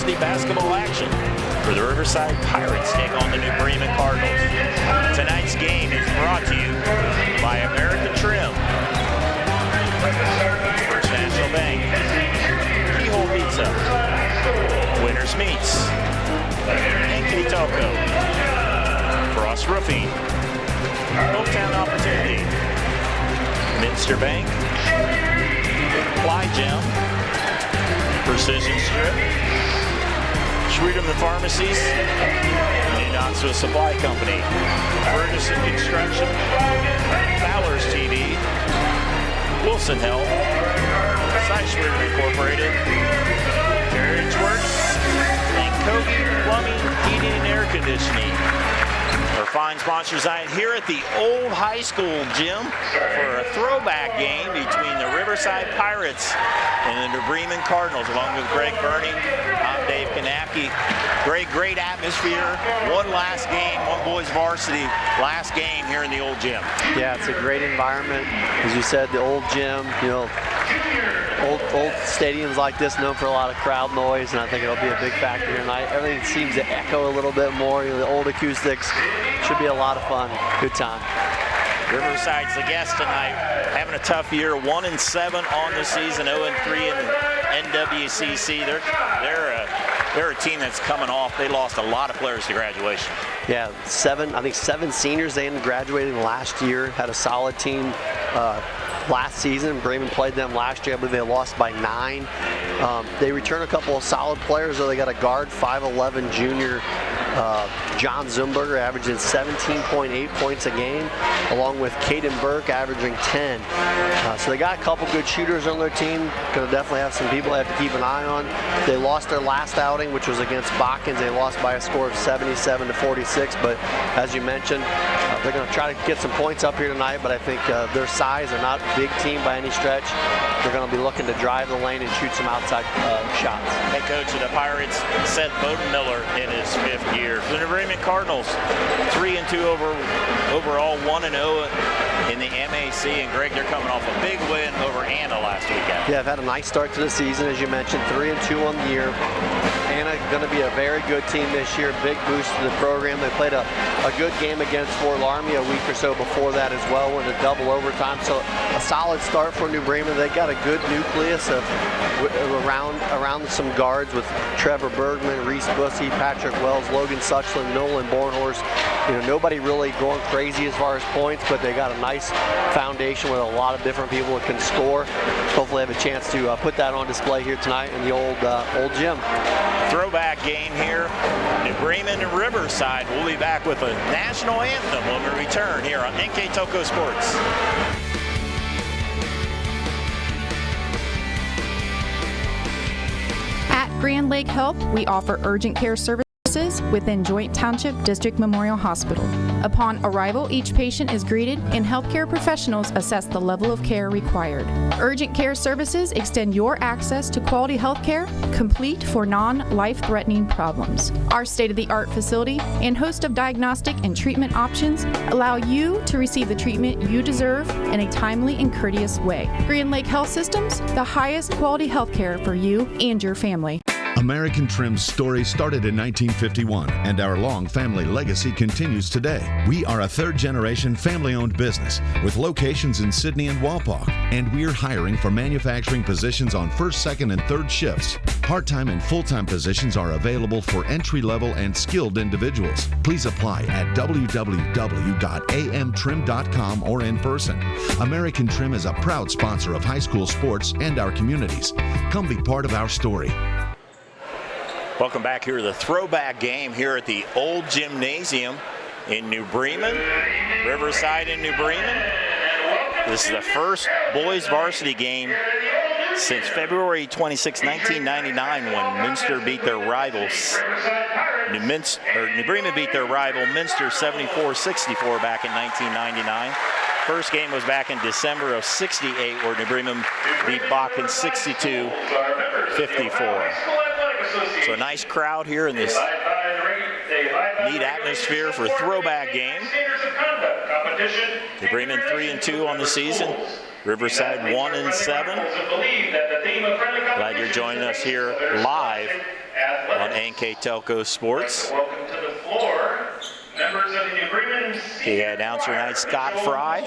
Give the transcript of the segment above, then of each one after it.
varsity basketball action for the Riverside Pirates take on the New Bremen Cardinals. Tonight's game is brought to you by American Trim, First National Bank, Keyhole Pizza, Winners Meats, NKTelco, Frost Roofing, Hometown Opportunity, Minster Bank, Fly Gym, Precision Strip, Schwedem the Pharmacies, New Knoxville Supply Company, Ferguson Construction, Fowler's TV, Wilson Health, Seischwert Incorporated, Carriage Works, and Kogi Plumbing, Heating, and Air Conditioning. Our fine sponsors tonight here at the old high school gym for a throwback game between the Riverside Pirates and the New Bremen Cardinals, along with Greg Burning. I'm Dave Kanapke. Great atmosphere. One last game, one boys varsity last game here in the old gym. Yeah, it's a great environment. As you said, the old gym, you know, old stadiums like this known for a lot of crowd noise, and I think it'll be a big factor tonight. Everything seems to echo a little bit more. You know, the old acoustics should be a lot of fun. Good time. Riverside's the guest tonight, having a tough year, 1-7 on the season, 0-3 in the NWCC. They're a team that's coming off. They lost a lot of players to graduation. Yeah, I think seven seniors. They ended graduating last year. Had a solid team last season. Bremen played them last year. I believe they lost by 9. They return a couple of solid players, though. They got a guard, 5'11" junior John Zumberger, averaging 17.8 points a game, along with Caden Burke averaging 10. So they got a couple good shooters on their team. Going to definitely have some people they have to keep an eye on. They lost their last outing, which was against Botkins. They lost by a score of 77-46. But as you mentioned, they're going to try to get some points up here tonight. But I think their size, they're not a big team by any stretch. They're going to be looking to drive the lane and shoot some outside shots. Head coach of the Pirates, Seth Bowden-Miller, in his 5th year. The New Bremen Cardinals, 3-2 overall, 1-0 in the MAC. And Greg, they're coming off a big win over Anna last weekend. Yeah, they've had a nice start to the season, as you mentioned, 3-2 on the year. Anna going to be a very good team this year, big boost to the program. They played a good game against Fort Laramie a week or so before that as well, went to double overtime. So a solid start for New Bremen. They got a good nucleus of around some guards with Trevor Bergman, Reese Bussey, Patrick Wells, Logan Suchland, Nolan Bornhorst. You know, nobody really going crazy as far as points, but they got a nice foundation with a lot of different people that can score. Hopefully have a chance to put that on display here tonight in the old gym. Throwback game here, New Bremen and Riverside. We'll be back with a national anthem when we return here on NKTelco Sports. At Grand Lake Health, we offer urgent care services within Joint Township District Memorial Hospital. Upon arrival, each patient is greeted and healthcare professionals assess the level of care required. Urgent care services extend your access to quality health care, complete for non-life-threatening problems. Our state-of-the-art facility and host of diagnostic and treatment options allow you to receive the treatment you deserve in a timely and courteous way. Grand Lake Health Systems, the highest quality health care for you and your family. American Trim's story started in 1951, and our long family legacy continues today. We are a third-generation family-owned business with locations in Sydney and Wapak, and we're hiring for manufacturing positions on first, second, and third shifts. Part-time and full-time positions are available for entry-level and skilled individuals. Please apply at www.amtrim.com or in person. American Trim is a proud sponsor of high school sports and our communities. Come be part of our story. Welcome back here to the throwback game here at the old gymnasium in New Bremen, Riverside and New Bremen. This is the first boys varsity game since February 26, 1999, when Minster beat their rivals. New Bremen beat their rival Minster 74-64 back in 1999. First game was back in December of '68, where New Bremen beat Botkins 62-54. So a nice crowd here in this neat atmosphere for throwback game. New Bremen 3-2 on the season. Riverside 1-7. Glad you're joining us here live on NKTelco Sports. Welcome to the floor, members of the New Bremen. The announcer tonight, Scott Fry,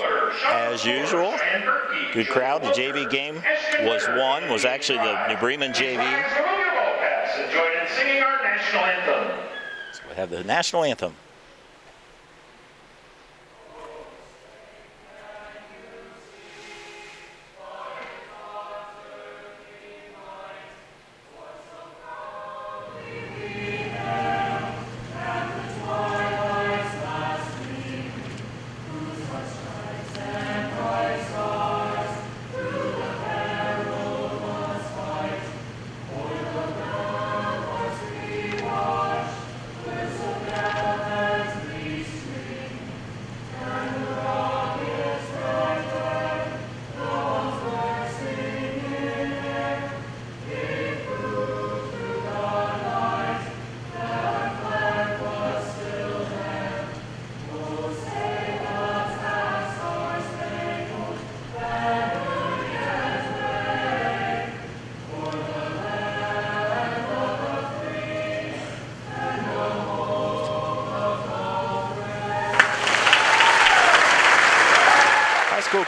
as usual. Good crowd. The JV game was actually the New Bremen JV. And join in singing our national anthem. So we have the national anthem.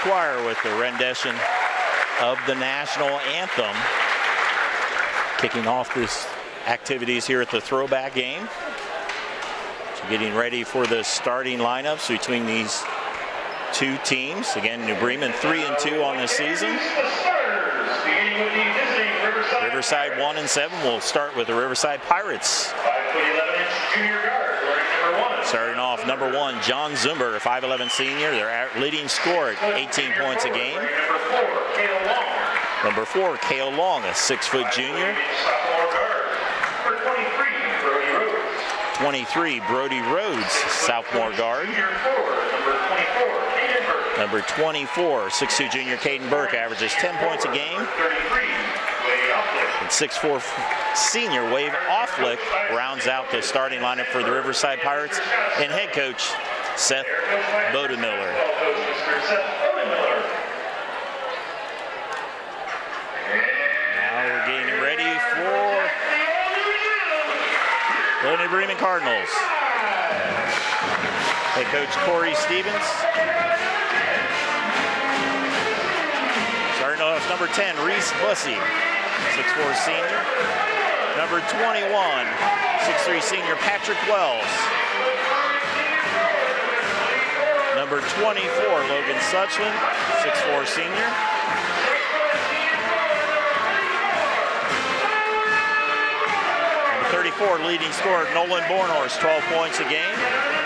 Choir with the rendition of the national anthem, kicking off this activities here at the throwback game. So getting ready for the starting lineups between these two teams. Again, New Bremen 3-2 on the season. Riverside 1-7. We'll start with the Riverside Pirates. 5'11" junior guard, wearing number 1. Starting off, number 1, John Zumber, a 5'11" senior. Their leading scorer at 18 points a game. Number 4, Cale Long, a 6-foot junior. 23, Brody Rhodes, sophomore guard. Number 24, 6'2" junior Caden Burke, averages 10 points a game. And 6'4" senior Wave Offlick rounds out the starting lineup for the Riverside Pirates, and head coach Seth Bodemiller. Now we're getting ready for the New Bremen Cardinals. Head coach Corey Stevens. Starting off, number 10, Reese Bussey, 6'4" senior. Number 21, 6'3" senior Patrick Wells. Number 24, Logan Suchland, 6'4" senior. Number 34, leading scorer Nolan Bornhorst, 12 points a game.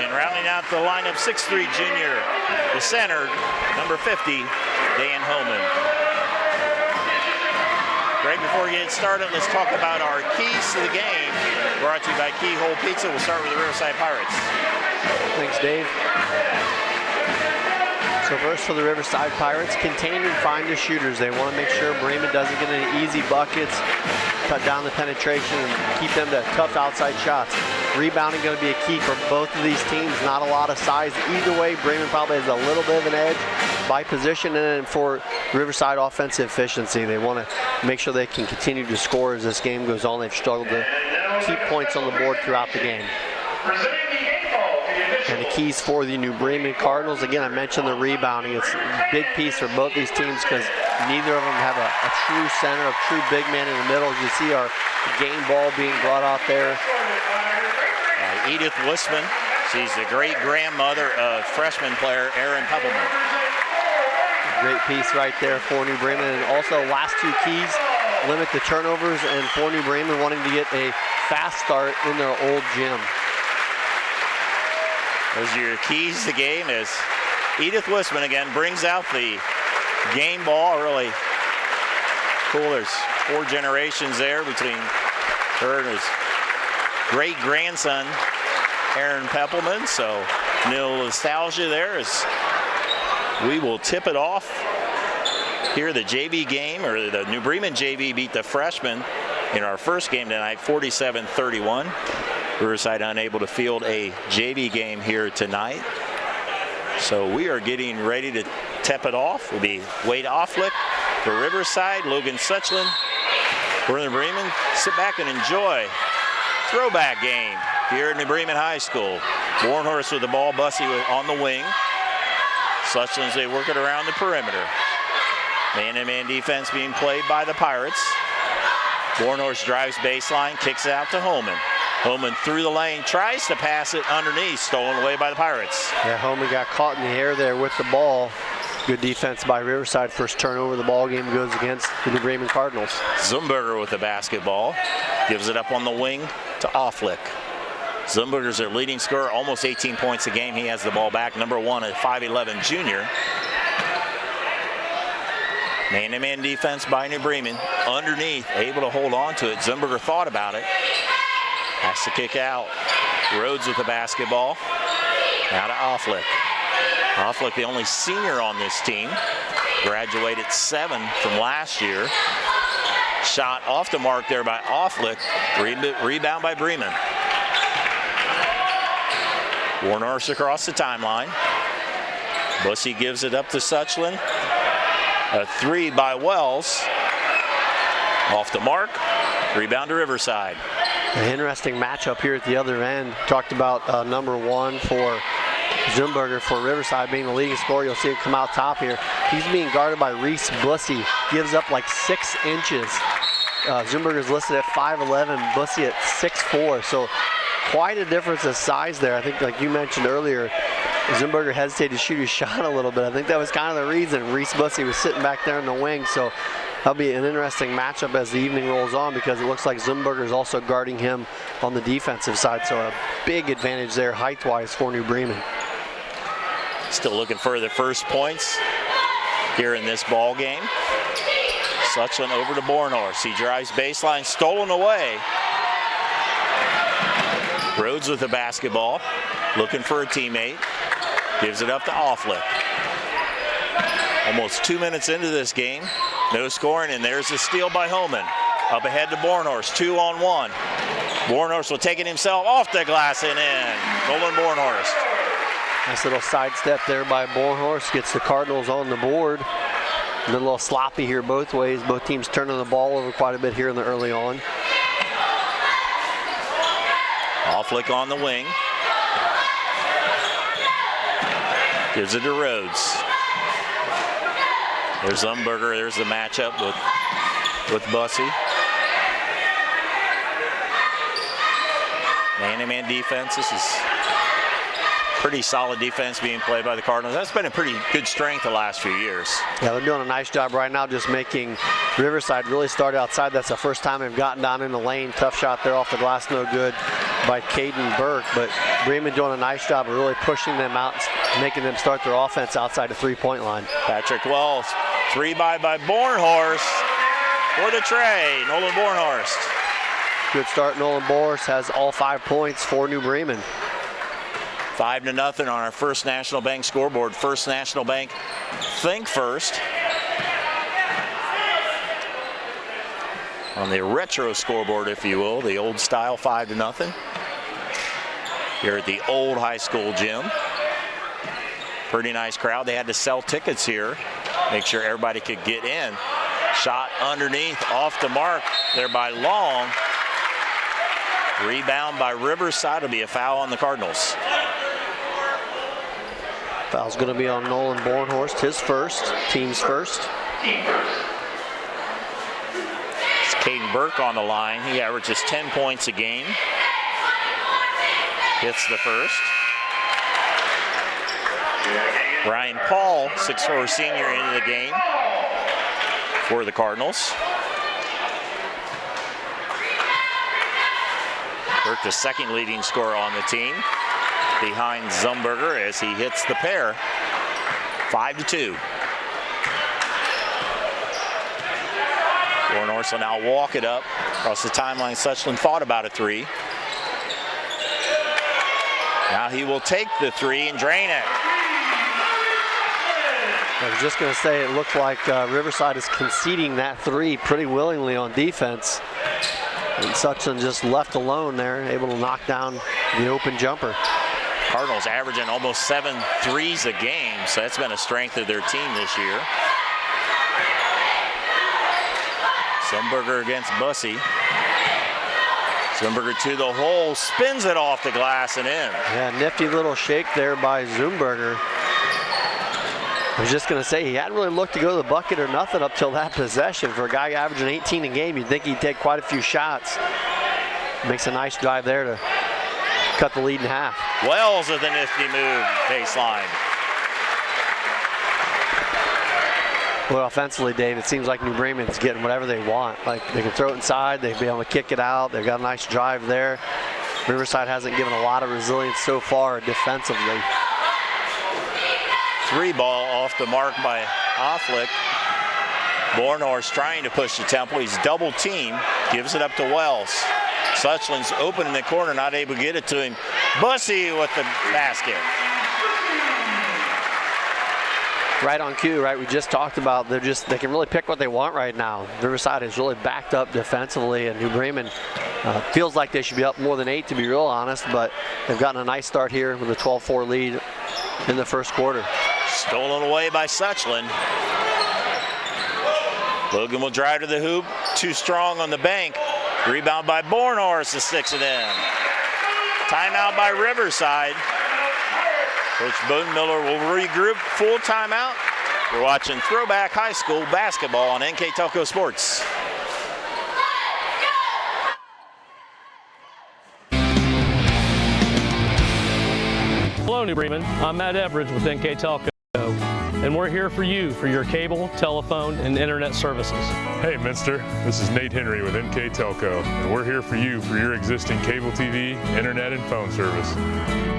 And rounding out the lineup, 6'3" junior, the center, number 50, Dan Homan. Greg, before we get started, let's talk about our keys to the game. Brought to you by Keyhole Pizza. We'll start with the Riverside Pirates. Thanks, Dave. So first for the Riverside Pirates, contain and find the shooters. They want to make sure Bremen doesn't get any easy buckets, cut down the penetration, and keep them to tough outside shots. Rebounding going to be a key for both of these teams. Not a lot of size either way. Bremen probably has a little bit of an edge by position, and then for Riverside offensive efficiency, they want to make sure they can continue to score as this game goes on. They've struggled to keep points on the board throughout the game. And the keys for the New Bremen Cardinals, again, I mentioned the rebounding. It's a big piece for both these teams because neither of them have a true center, a true big man in the middle. As you see our game ball being brought out there. Edith Wissman, she's the great-grandmother of freshman player Aaron Peppelman. Great piece right there for New Bremen. And also last two keys, limit the turnovers, and for New Bremen wanting to get a fast start in their old gym. Those are your keys to the game as Edith Wissman again brings out the game ball. Really cool. There's 4 generations there between her and his great-grandson, Aaron Peppelman. So no nostalgia there as we will tip it off here. The JV game, or the New Bremen JV beat the freshmen in our first game tonight, 47-31. Riverside unable to field a JV game here tonight. So we are getting ready to tip it off. Will be Wade Offlick for Riverside, Logan Suchland for New Bremen. Sit back and enjoy throwback game here at New Bremen High School. Bornhorst with the ball, Bussey on the wing. Suchland, they work it around the perimeter. Man-to-man defense being played by the Pirates. Bornhorst drives baseline, kicks it out to Holman. Holman through the lane, tries to pass it underneath, stolen away by the Pirates. Yeah, Holman got caught in the air there with the ball. Good defense by Riverside. First turnover of the ball game goes against the New Bremen Cardinals. Zumberger with the basketball. Gives it up on the wing to Offlick. Zumberger's their leading scorer, almost 18 points a game. He has the ball back, number 1 at 5'11" junior. Man-to-man defense by New Bremen. Underneath, able to hold on to it. Zumberger thought about it. Has to kick out. Rhodes with the basketball. Now to Offlick. Offlick, the only senior on this team. Graduated 7 from last year. Shot off the mark there by Offlick. Rebound by Bremen. Bornhorst across the timeline. Bussey gives it up to Suchland. A 3 by Wells. Off the mark. Rebound to Riverside. An interesting matchup here at the other end. Talked about number 1 for Zumberger for Riverside being the leading scorer. You'll see it come out top here. He's being guarded by Reese Bussey. Gives up like 6 inches. Zumberger's listed at 5'11", Bussey at 6'4". So quite a difference of size there. I think, like you mentioned earlier, Zumberger hesitated to shoot his shot a little bit. I think that was kind of the reason. Reese Bussey was sitting back there in the wing. So that'll be an interesting matchup as the evening rolls on, because it looks like Zumberger is also guarding him on the defensive side. So a big advantage there height-wise for New Bremen. Still looking for the first points here in this ball game. Suchland over to Bornhorst. He drives baseline, stolen away. Rhodes with the basketball, looking for a teammate. Gives it up to Offlick. Almost 2 minutes into this game. No scoring, and there's a steal by Holman. Up ahead to Bornhorst, 2-on-1. Bornhorst will take it himself off the glass and in. Nolan Bornhorst. Nice little sidestep there by Bornhorst. Gets the Cardinals on the board. And a little sloppy here both ways. Both teams turning the ball over quite a bit here in the early on. Offlick on the wing. Gives it to Rhodes. There's Zumberger. There's the matchup with Bussey. Man-to-man defense. This is pretty solid defense being played by the Cardinals. That's been a pretty good strength the last few years. Yeah, they're doing a nice job right now just making Riverside really start outside. That's the first time they've gotten down in the lane. Tough shot there off the glass, no good by Caden Burke. But Bremen doing a nice job of really pushing them out, making them start their offense outside the three-point line. Patrick Wells, 3 by Bornhorst for the tray. Nolan Bornhorst. Good start. Nolan Bornhorst has all 5 points for New Bremen. 5-0 on our First National Bank scoreboard. First National Bank, think first. On the retro scoreboard, if you will, the old style 5-0. Here at the old high school gym. Pretty nice crowd. They had to sell tickets here, make sure everybody could get in. Shot underneath, off the mark there by Long. Rebound by Riverside. Will be a foul on the Cardinals. Foul's going to be on Nolan Bornhorst, his first, team's first. It's Caden Burke on the line. He averages 10 points a game. Hits the first. Ryan Paul, 6'4" senior, into the game for the Cardinals. Burke, the second leading scorer on the team, behind Zumberger as he hits the pair. 5-2. Bornhorst will now walk it up across the timeline. Suchland thought about a 3. Now he will take the 3 and drain it. I was just going to say, it looked like Riverside is conceding that 3 pretty willingly on defense. And Suchland just left alone there, able to knock down the open jumper. Cardinals averaging almost 7 threes a game, so that's been a strength of their team this year. Zumberger against Bussey. Zumberger to the hole, spins it off the glass and in. Yeah, nifty little shake there by Zumberger. I was just going to say, he hadn't really looked to go to the bucket or nothing up till that possession. For a guy averaging 18 a game, you'd think he'd take quite a few shots. Makes a nice drive there to cut the lead in half. Wells with a nifty move, baseline. Well, offensively, Dave, it seems like New Bremen's getting whatever they want. Like, they can throw it inside, they'll be able to kick it out. They've got a nice drive there. Riverside hasn't given a lot of resilience so far defensively. 3 ball off the mark by Offlick. Bornhorst trying to push the tempo. He's double team, gives it up to Wells. Suchland's open in the corner, not able to get it to him. Bussey with the basket. Right on cue, right? We just talked about they can really pick what they want right now. Riverside is really backed up defensively, and New Bremen feels like they should be up more than 8, to be real honest, but they've gotten a nice start here with a 12-4 lead in the first quarter. Stolen away by Suchland. Logan will drive to the hoop, too strong on the bank. Rebound by Bornhorst to 6 it in. Timeout by Riverside. Coach Bodenmiller will regroup, full timeout. We're watching Throwback High School basketball on NKTelco Sports. Hello, New Bremen. I'm Matt Everidge with NKTelco, and we're here for you for your cable, telephone, and internet services. Hey, Minster. This is Nate Henry with NKTelco, and we're here for you for your existing cable TV, internet, and phone service.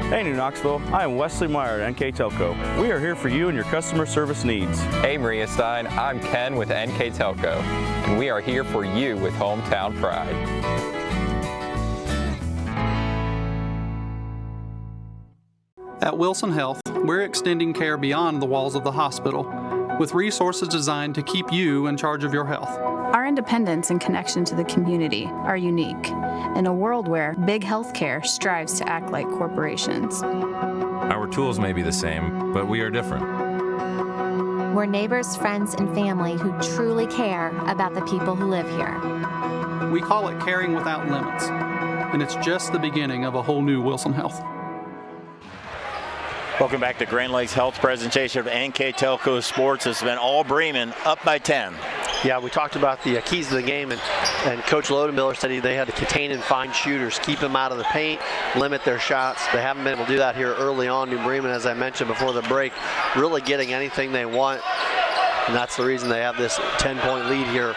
Hey, New Knoxville. I am Wesley Meyer at NKTelco. We are here for you and your customer service needs. Hey, Maria Stein. I'm Ken with NKTelco, and we are here for you with hometown pride. At Wilson Health, we're extending care beyond the walls of the hospital, with resources designed to keep you in charge of your health. Our independence and connection to the community are unique in a world where big healthcare strives to act like corporations. Our tools may be the same, but we are different. We're neighbors, friends, and family who truly care about the people who live here. We call it caring without limits, and it's just the beginning of a whole new Wilson Health. Welcome back to Grand Lakes Health presentation of NKTelco Sports. It's been all Bremen up by 10. Yeah, we talked about the keys to the game, and Coach Lodenmiller said they had to contain and find shooters, keep them out of the paint, limit their shots. They haven't been able to do that here early on. New Bremen, as I mentioned before the break, really getting anything they want, and that's the reason they have this 10-point lead here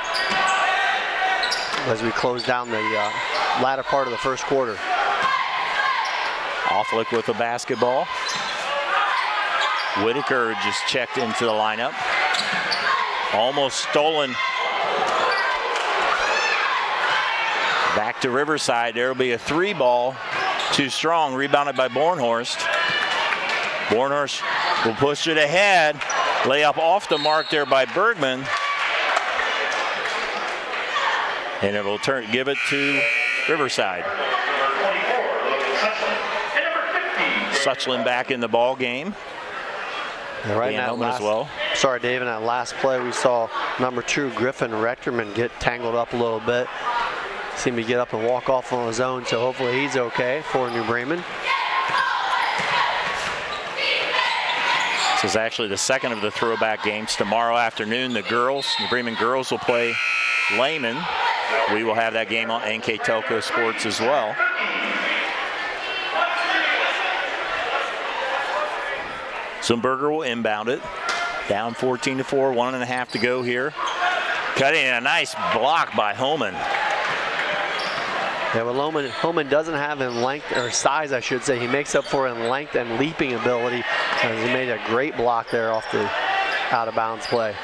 as we close down the latter part of the first quarter. Offlick with the basketball. Whitaker just checked into the lineup. Almost stolen. Back to Riverside. There will be a 3-ball. Too strong. Rebounded by Bornhorst. Bornhorst will push it ahead. Layup off the mark there by Bergman. And it will give it to Riverside. Suchland back in the ball game. Yeah, right now, as well. Sorry, Dave, in that last play, we saw number 2, Griffin Rechterman, get tangled up a little bit. Seemed to get up and walk off on his own, so hopefully he's okay for New Bremen. This is actually the second of the throwback games. Tomorrow afternoon, the girls, New Bremen girls, will play Lehman. We will have that game on NKTelco Sports as well. Zumberger will inbound it. Down 14-4, 1.5 to go here. Cutting a nice block by Homan. Yeah, well, Homan doesn't have in length, or size, I should say. He makes up for in length and leaping ability. He made a great block there off the out-of-bounds play.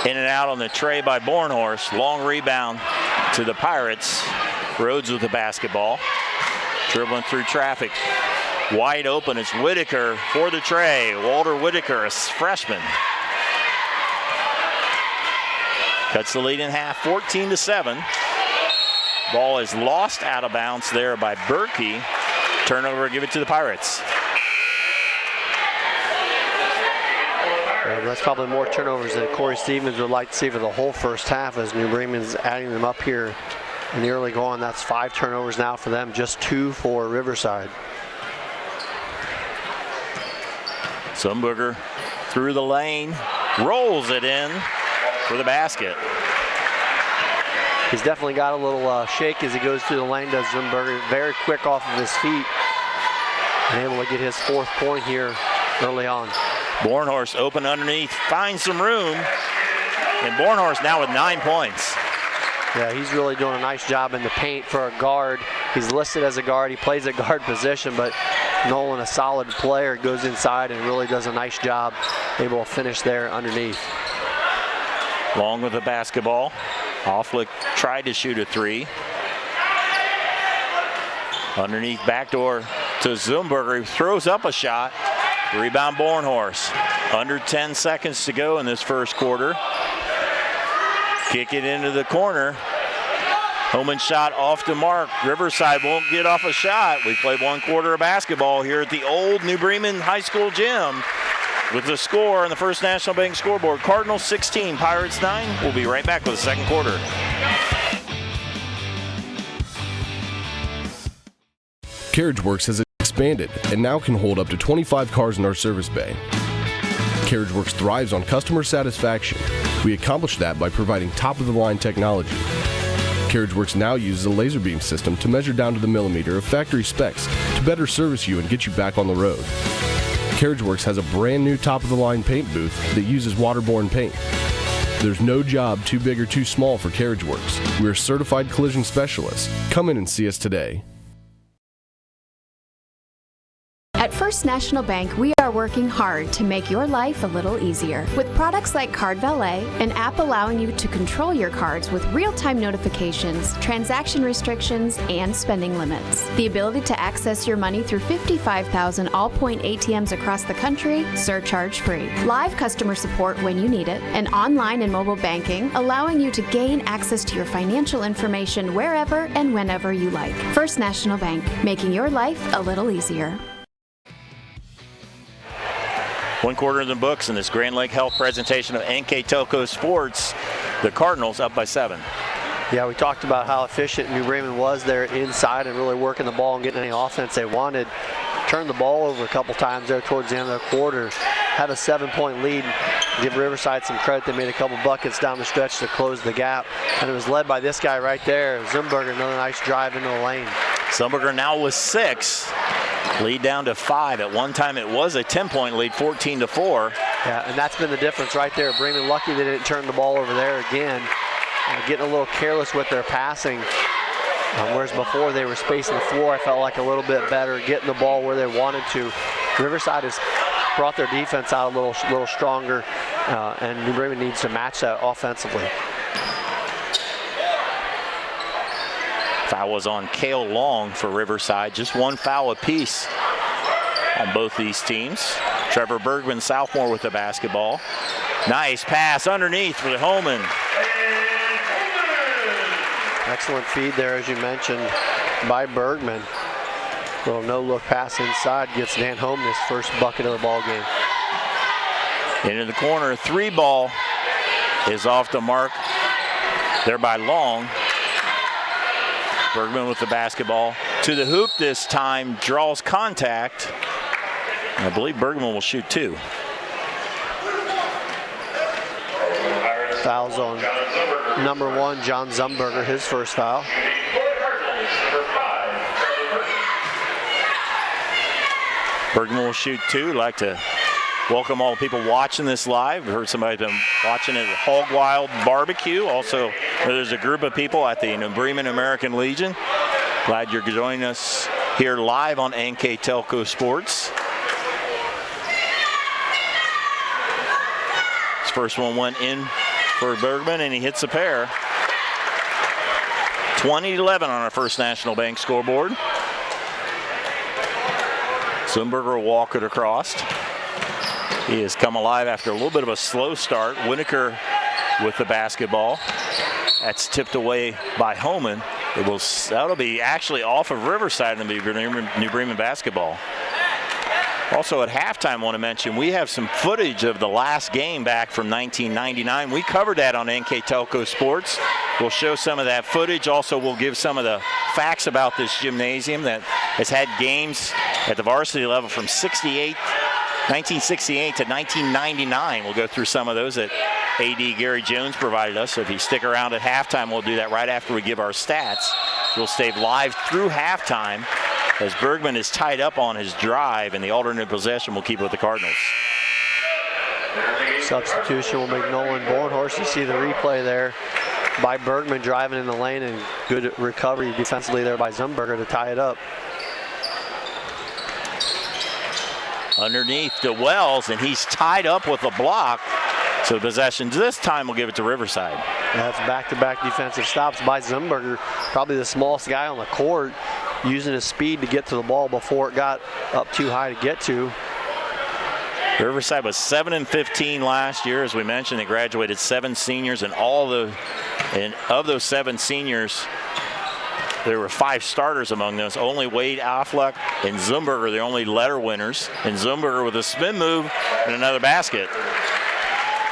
In and out on the tray by Bornhorst. Long rebound to the Pirates. Rhodes with the basketball. Dribbling through traffic. Wide open, it's Whitaker for the tray. Walter Whitaker, a freshman. Cuts the lead in half, 14-7. Ball is lost out of bounds there by Berkey. Turnover, give it to the Pirates. That's probably more turnovers than Corey Stevens would like to see for the whole first half, as New Bremen's adding them up here in the early going. That's 5 turnovers now for them, just 2 for Riverside. Zumberger through the lane, rolls it in for the basket. He's definitely got a little shake as he goes through the lane, does Zumberger. Very quick off of his feet and able to get his 4th point here early on. Bornhorst open underneath, finds some room, and Bornhorst now with 9 points. Yeah, he's really doing a nice job in the paint for a guard. He's listed as a guard. He plays a guard position, but Nolan, a solid player, goes inside and really does a nice job, able to finish there underneath. Long with the basketball. Hofflick tried to shoot a 3. Underneath backdoor to Zumberger, who throws up a shot. Rebound Bornhorst. Under 10 seconds to go in this first quarter. Kick it into the corner. Homan shot off the mark. Riverside won't get off a shot. We played 1 quarter of basketball here at the old New Bremen High School gym. With the score on the First National Bank scoreboard, Cardinals 16, Pirates 9. We'll be right back with the second quarter. CarriageWorks has expanded and now can hold up to 25 cars in our service bay. CarriageWorks thrives on customer satisfaction. We accomplish that by providing top-of-the-line technology. CarriageWorks now uses a laser beam system to measure down to the millimeter of factory specs to better service you and get you back on the road. CarriageWorks has a brand new top-of-the-line paint booth that uses waterborne paint. There's no job too big or too small for CarriageWorks. We're certified collision specialists. Come in and see us today. At First National Bank, we are working hard to make your life a little easier. With products like Card Valet, an app allowing you to control your cards with real-time notifications, transaction restrictions, and spending limits. The ability to access your money through 55,000 all-point ATMs across the country, surcharge-free. Live customer support when you need it, and online and mobile banking, allowing you to gain access to your financial information wherever and whenever you like. First National Bank, making your life a little easier. 1 quarter in the books in this Grand Lake Health presentation of NKTelco Sports. The Cardinals up by 7. Yeah, we talked about how efficient New Bremen was there inside and really working the ball and getting any offense they wanted. Turned the ball over a couple times there towards the end of the quarter. Had a 7-point lead. Give Riverside some credit. They made a couple buckets down the stretch to close the gap. And it was led by this guy right there, Zumberger. Another nice drive into the lane. Zumberger now with 6. Lead down to 5. At one time it was a 10-point lead, 14-4. Yeah, and that's been the difference right there. Bremen lucky they didn't turn the ball over there again. Getting a little careless with their passing. Whereas before they were spacing the floor, I felt like a little bit better, getting the ball where they wanted to. Riverside has brought their defense out a little stronger, and New Bremen needs to match that offensively. Foul was on Cale Long for Riverside. Just 1 foul apiece on both these teams. Trevor Bergman, sophomore, with the basketball. Nice pass underneath for the Holman. Excellent feed there, as you mentioned, by Bergman. Little no-look pass inside gets Dan Holman his first bucket of the ball game. Into the corner, 3 ball is off the mark there by Long. Bergman with the basketball to the hoop this time, draws contact. I believe Bergman will shoot 2. Fouls on number 1, John Zumberger, his first foul. Bergman will shoot 2. I'd like to welcome all the people watching this live. We heard somebody been watching it at Hog Wild Barbecue. Also, there's a group of people at the New Bremen American Legion. Glad you're joining us here live on NKTelco Sports. His first one went in for Bergman, and he hits a pair. 20-11 on our First National Bank scoreboard. Zumberger will walk it across. He has come alive after a little bit of a slow start. Winokur with the basketball. That's tipped away by Holman. That'll be actually off of Riverside and be New Bremen basketball. Also at halftime, I want to mention we have some footage of the last game back from 1999. We covered that on NKTelco Sports. We'll show some of that footage. Also, we'll give some of the facts about this gymnasium that has had games at the varsity level from 1968 to 1999. We'll go through some of those that AD Gary Jones provided us. So if you stick around at halftime, we'll do that right after we give our stats. We'll stay live through halftime as Bergman is tied up on his drive, and the alternate possession will keep with the Cardinals. Substitution will make Nolan Bornhorst. You see the replay there by Bergman driving in the lane, and good recovery defensively there by Zumberger to tie it up. Underneath to Wells, and he's tied up with a block. So possession this time will give it to Riverside. That's back-to-back defensive stops by Zumberger, probably the smallest guy on the court, using his speed to get to the ball before it got up too high to get to. Riverside was 7-15 last year. As we mentioned, they graduated 7 seniors, and of those 7 seniors, there were 5 starters among those. Only Wade Affleck and Zumberger, the only letter winners, and Zumberger with a spin move and another basket.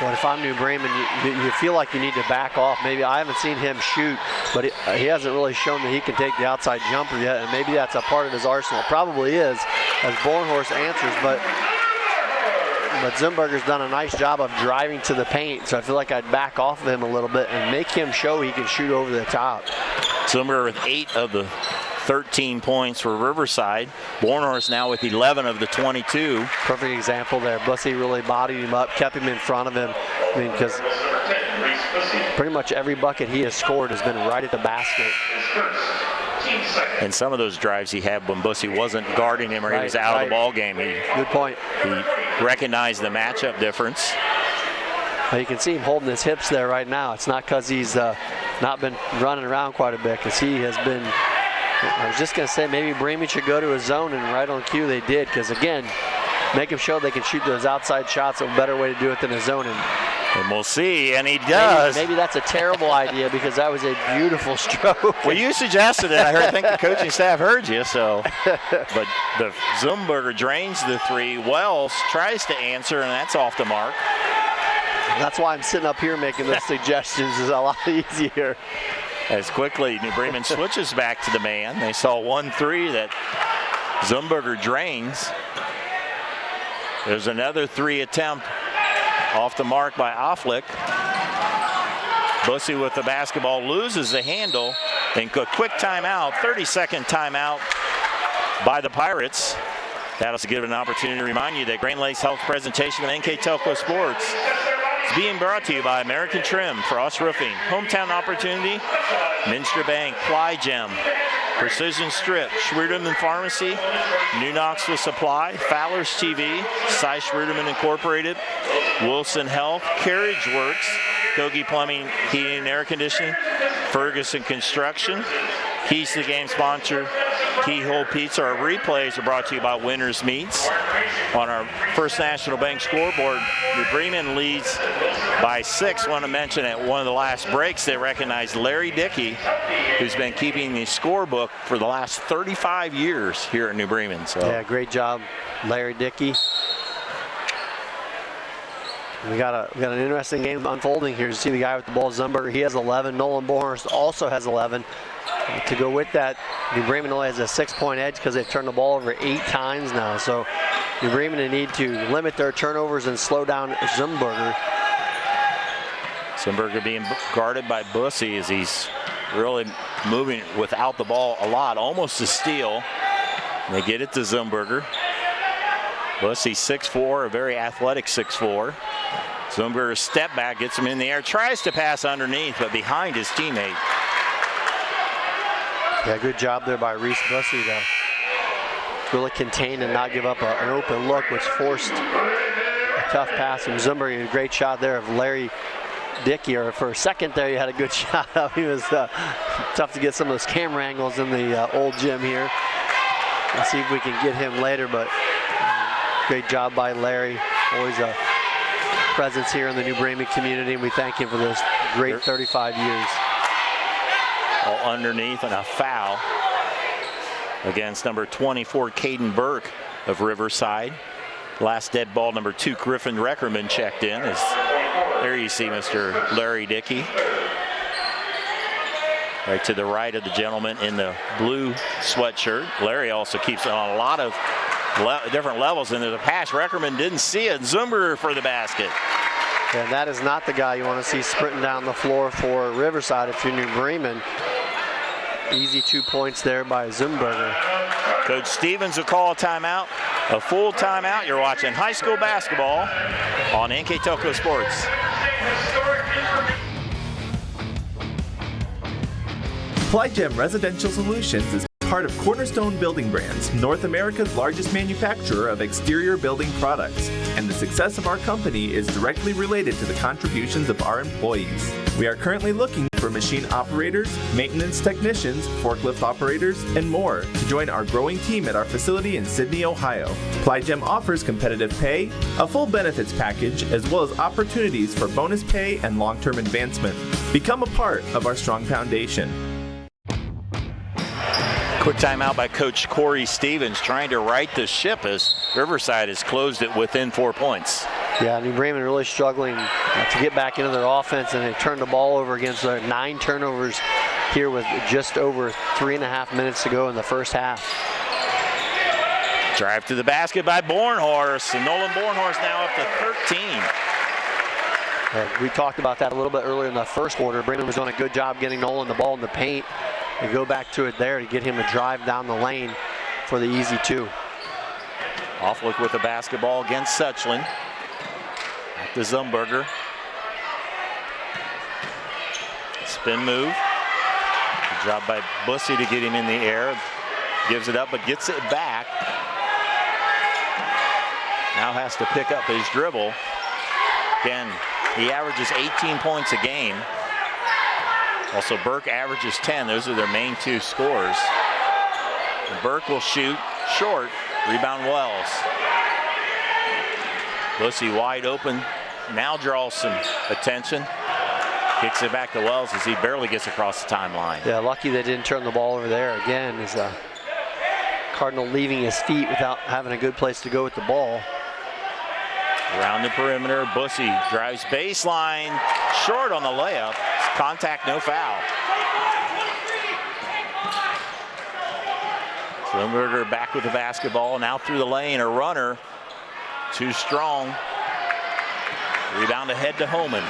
But if I'm New Bremen, you feel like you need to back off. Maybe I haven't seen him shoot, but he hasn't really shown that he can take the outside jumper yet, and maybe that's a part of his arsenal. Probably is, as Bornhorst answers, but Zumberger's done a nice job of driving to the paint, so I feel like I'd back off of him a little bit and make him show he can shoot over the top. Zumberger with 8 of the 13 points for Riverside. Bornhorst now with 11 of the 22. Perfect example there. Bussy really bodied him up, kept him in front of him. I mean, because pretty much every bucket he has scored has been right at the basket. And some of those drives he had when Bussy wasn't guarding him or he was out of the ball game. Good point. He recognized the matchup difference. Well, you can see him holding his hips there right now. It's not because he's not been running around quite a bit, because he has been. I was just going to say maybe Bremen should go to a zone, and right on cue they did, because again, make them show they can shoot those outside shots. A better way to do it than a zone. And we'll see, and he does. Maybe that's a terrible idea, because that was a beautiful stroke. Well, you suggested it. I think the coaching staff heard you. So, but the Zumberger drains the 3. Wells tries to answer, and that's off the mark. That's why I'm sitting up here making those suggestions. Is a lot easier. As quickly New Bremen switches back to the man. They saw 1-3 that Zumberger drains. There's another 3 attempt off the mark by Affleck. Bussy with the basketball loses the handle, and a quick timeout, 30-second timeout by the Pirates. That'll give an opportunity to remind you that Grand Lakes Health presentation of NKTelco Sports is being brought to you by American Trim, Frost Roofing, Hometown Opportunity, Minster Bank, Ply Gem, Precision Strip, Schwierdeman Pharmacy, New Knoxville Supply, Fowler's TV, Cy Schwierdeman Incorporated, Wilson Health, Carriage Works, Kogi Plumbing, Heating and Air Conditioning, Ferguson Construction, Keys to the Game sponsor, Keyhole Pizza. Our replays are brought to you by Winners Meats. On our First National Bank scoreboard, New Bremen leads by 6. I want to mention at one of the last breaks, they recognized Larry Dickey, who's been keeping the scorebook for the last 35 years here at New Bremen. So. Yeah, great job, Larry Dickey. We got an interesting game unfolding here. You see the guy with the ball, Zumberger, he has 11. Nolan Bornhorst also has 11. To go with that, New Bremen only has a 6-point edge because they've turned the ball over 8 times now. So New Bremen need to limit their turnovers and slow down Zumberger. Zumberger being guarded by Bussy as he's really moving without the ball a lot, almost a steal. And they get it to Zumberger. Bussy 6'4", a very athletic 6'4". Zumberger step back, gets him in the air, tries to pass underneath, but behind his teammate. Yeah, good job there by Reese Bussy to really contain and not give up an open look, which forced a tough pass from Zumberger. A great shot there of Larry Dickey, or for a second there, you had a good shot of. He was tough to get some of those camera angles in the old gym here. Let's see if we can get him later, but great job by Larry. Always a presence here in the New Bremen community, and we thank him for those great 35 years. Ball underneath and a foul against number 24, Caden Burke of Riverside. Last dead ball, number 2, Griffin Reckerman checked in. There you see Mr. Larry Dickey. Right to the right of the gentleman in the blue sweatshirt. Larry also keeps it on a lot of different levels, and there's a pass Reckerman didn't see it. Zumberger for the basket. And that is not the guy you want to see sprinting down the floor for Riverside if you're New Bremen. Easy 2 points there by Zumberger. Coach Stevens will call a timeout, a full timeout. You're watching high school basketball on NKTelco Sports. Plygem Residential Solutions is part of Cornerstone Building Brands, North America's largest manufacturer of exterior building products, and the success of our company is directly related to the contributions of our employees. We are currently looking for machine operators, maintenance technicians, forklift operators, and more to join our growing team at our facility in Sydney, Ohio. Plygem offers competitive pay, a full benefits package, as well as opportunities for bonus pay and long-term advancement. Become a part of our strong foundation. Quick timeout by Coach Corey Stevens, trying to right the ship as Riverside has closed it within 4 points. Yeah, New Bremen really struggling to get back into their offense, and they turned the ball over against their 9 turnovers here with just over 3.5 minutes to go in the first half. Drive to the basket by Bornhorst, and Nolan Bornhorst now up to 13. We talked about that a little bit earlier in the first quarter. Bremen was doing a good job getting Nolan the ball in the paint. They go back to it there to get him to drive down the lane for the easy 2. Off look with the basketball against Suchlin. Back to Zumberger. Spin move. Good job by Bussey to get him in the air. Gives it up, but gets it back. Now has to pick up his dribble. Again, he averages 18 points a game. Also, Burke averages 10. Those are their main 2 scores. And Burke will shoot short. Rebound Wells. Bussey wide open. Now draws some attention. Kicks it back to Wells as he barely gets across the timeline. Yeah, lucky they didn't turn the ball over there. Again, is Cardinal leaving his feet without having a good place to go with the ball. Around the perimeter, Bussey drives baseline. Short on the layup. Contact, no foul. Zumberger back with the basketball, now through the lane, a runner. Too strong. Rebound ahead to Homan.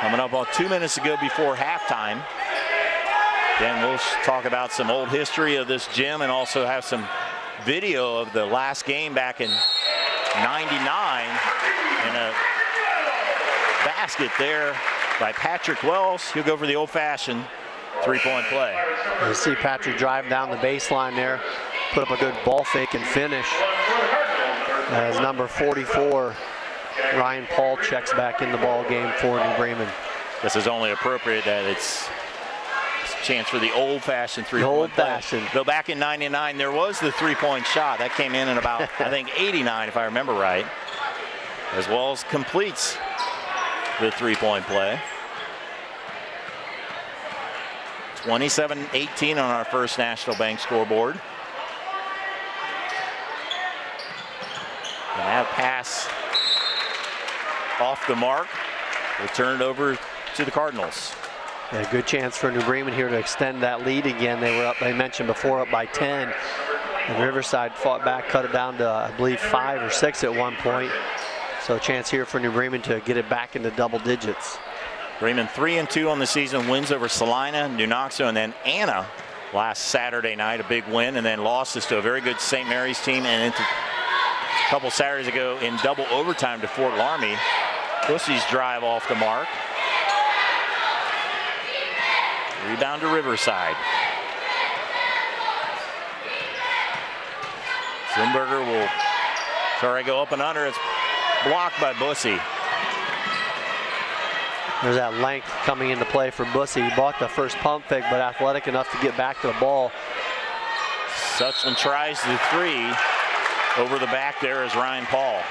Coming up about 2 minutes to go before halftime. Again, we'll talk about some old history of this gym and also have some video of the last game back in '99 and a basket there by Patrick Wells. He'll go for the old-fashioned 3-point play. You see Patrick drive down the baseline there, put up a good ball fake and finish. As number 44, Ryan Paul, checks back in the ball game for New Bremen. This is only appropriate that it's a chance for the old-fashioned 3-point play. Though back in '99, there was the 3-point shot. That came in about, I think, '89, if I remember right. As Wells completes the 3-point play. 27-18 on our First National Bank scoreboard. And that pass off the mark. We'll turn it over to the Cardinals. Yeah, good chance for New Bremen here to extend that lead again. They were up, I mentioned before, up by 10. And Riverside fought back, cut it down to, I believe, 5 or 6 at one point. So a chance here for New Bremen to get it back into double digits. Bremen 3-2 on the season, wins over Salina, New Knoxville, and then Anna last Saturday night, a big win, and then losses to a very good St. Mary's team, and into a couple Saturdays ago in double overtime to Fort Laramie. Bussey's drive off the mark. Rebound to Riverside. Zumberger will go up and under. It's blocked by Bussey. There's that length coming into play for Bussey. He bought the first pump fake, but athletic enough to get back to the ball. Suchlin tries the 3. Over the back there is Ryan Paul.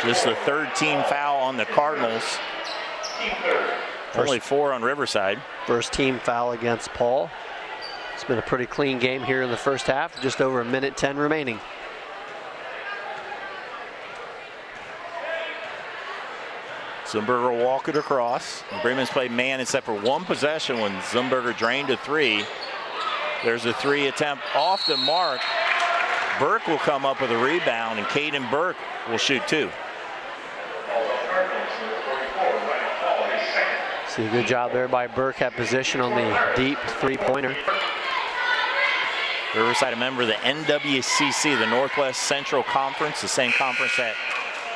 Just the 3rd team foul on the Cardinals. Only 4 on Riverside. First team foul against Paul. It's been a pretty clean game here in the first half. Just over a minute 10 remaining. Zumberger will walk it across. Bremen's played man except for one possession when Zumberger drained a 3. There's a 3 attempt off the mark. Burke will come up with a rebound, and Caden Burke will shoot 2. See a good job there by Burke at position on the deep 3-pointer. Riverside, a member of the NWCC, the Northwest Central Conference, the same conference that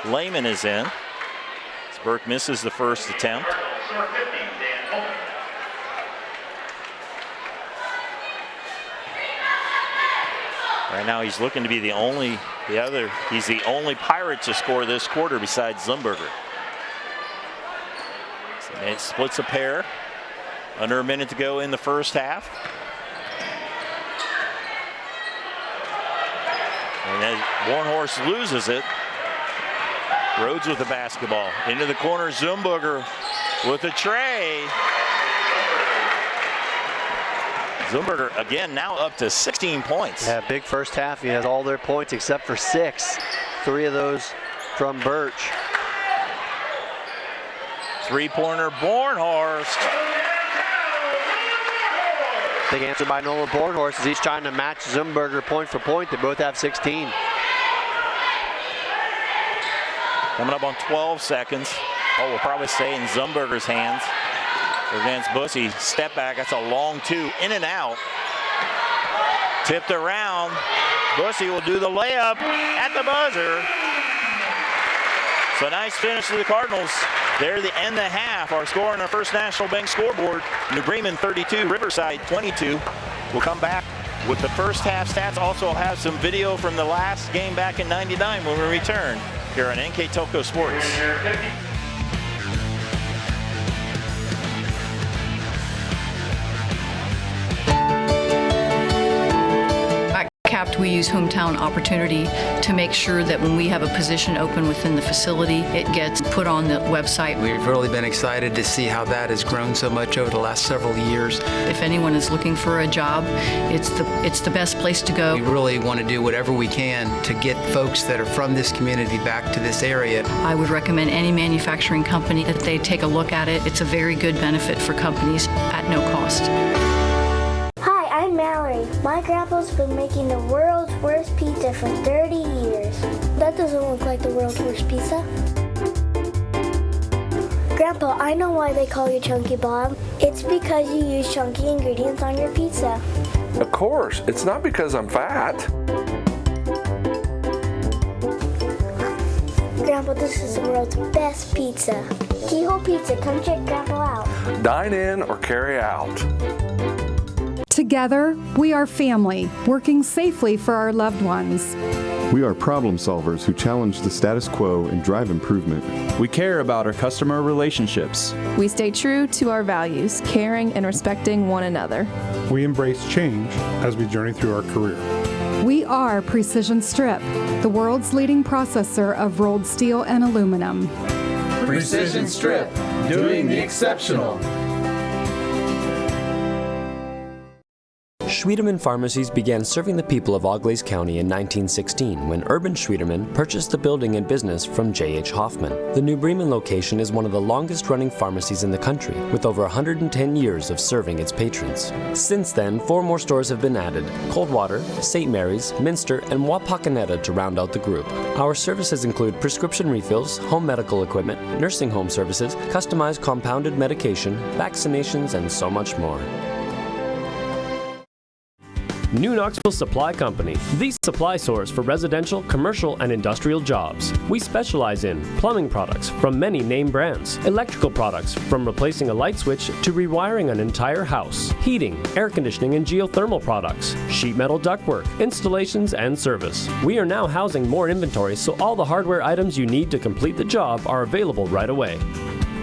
Lehman is in. As Burke misses the first attempt. Right now he's looking to be he's the only Pirate to score this quarter besides Zumberger. So it splits a pair. Under a minute to go in the first half. And as Bornhorst loses it, Rhodes with the basketball. Into the corner, Zumberger with a tray. Zumberger again now up to 16 points. Yeah, big first half. He has all their points except for 6. 3 of those from Birch. 3-pointer Bornhorst. Big answer by Nolan Bornhorst as he's trying to match Zumberger point for point. They both have 16. Coming up on 12 seconds. Oh, will probably stay in Zumberger's hands. Against Bussy, step back, that's a long 2, in and out. Tipped around, Bussy will do the layup at the buzzer. So nice finish to the Cardinals. They're the end of the half. Our score on our First National Bank scoreboard, New Bremen 32, Riverside 22. We'll come back with the first half stats. Also have some video from the last game back in '99 when we return here on NKTelco Sports. Capped, we use hometown opportunity to make sure that when we have a position open within the facility, it gets put on the website. We've really been excited to see how that has grown so much over the last several years. If anyone is looking for a job, it's the best place to go. We really want to do whatever we can to get folks that are from this community back to this area. I would recommend any manufacturing company that they take a look at it. It's a very good benefit for companies at no cost. I'm Mallory. My grandpa's been making the world's worst pizza for 30 years. That doesn't look like the world's worst pizza. Grandpa, I know why they call you Chunky Bob. It's because you use chunky ingredients on your pizza. Of course. It's not because I'm fat. Grandpa, this is the world's best pizza. Keyhole Pizza, come check Grandpa out. Dine in or carry out. Together, we are family, working safely for our loved ones. We are problem solvers who challenge the status quo and drive improvement. We care about our customer relationships. We stay true to our values, caring and respecting one another. We embrace change as we journey through our career. We are Precision Strip, the world's leading processor of rolled steel and aluminum. Precision Strip, doing the exceptional. Schwiedemann Pharmacies began serving the people of Auglaize County in 1916 when Urban Schwiedemann purchased the building and business from J.H. Hoffman. The New Bremen location is one of the longest-running pharmacies in the country, with over 110 years of serving its patrons. Since then, 4 more stores have been added: Coldwater, St. Mary's, Minster, and Wapakoneta to round out the group. Our services include prescription refills, home medical equipment, nursing home services, customized compounded medication, vaccinations, and so much more. New Knoxville Supply Company, the supply source for residential, commercial, and industrial jobs. We specialize in plumbing products from many name brands, electrical products from replacing a light switch to rewiring an entire house, heating, air conditioning, and geothermal products, sheet metal ductwork, installations, and service. We are now housing more inventory, so all the hardware items you need to complete the job are available right away.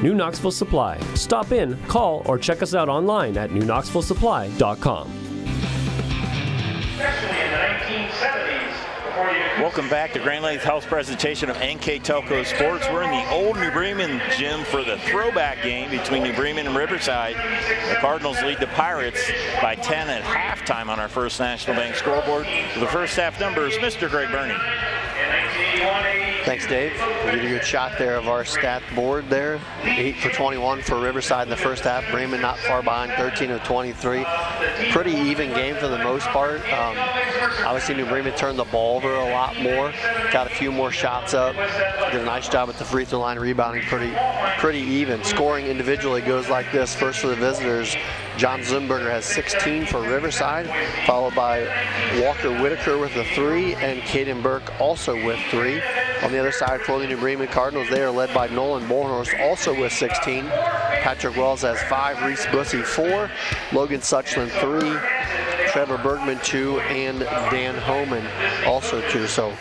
New Knoxville Supply. Stop in, call, or check us out online at newknoxvillesupply.com. Especially in the 1970s, before you Welcome back to Grand Lakes Health's presentation of NKTelco Sports. We're in the old New Bremen gym for the throwback game between New Bremen and Riverside. The Cardinals lead the Pirates by 10 at halftime on our First National Bank scoreboard. For the first half numbers, Mr. Greg Burney. Thanks, Dave. We did a good shot there of our stat board there. 8 for 21 for Riverside in the first half. Bremen not far behind, 13 of 23. Pretty even game for the most part. Obviously, New Bremen turned the ball over a lot more. Got a few more shots up. Did a nice job at the free throw line, rebounding pretty even. Scoring individually goes like this. First for the visitors, John Zumberger has 16 for Riverside, followed by Walker Whitaker with a 3, and Caden Burke also with 3. On the other side for the New Bremen Cardinals, they are led by Nolan Bornhorst, also with 16. Patrick Wells has 5, Reese Bussey 4, Logan Suchland 3, Trevor Bergman 2, and Dan Homan also 2. So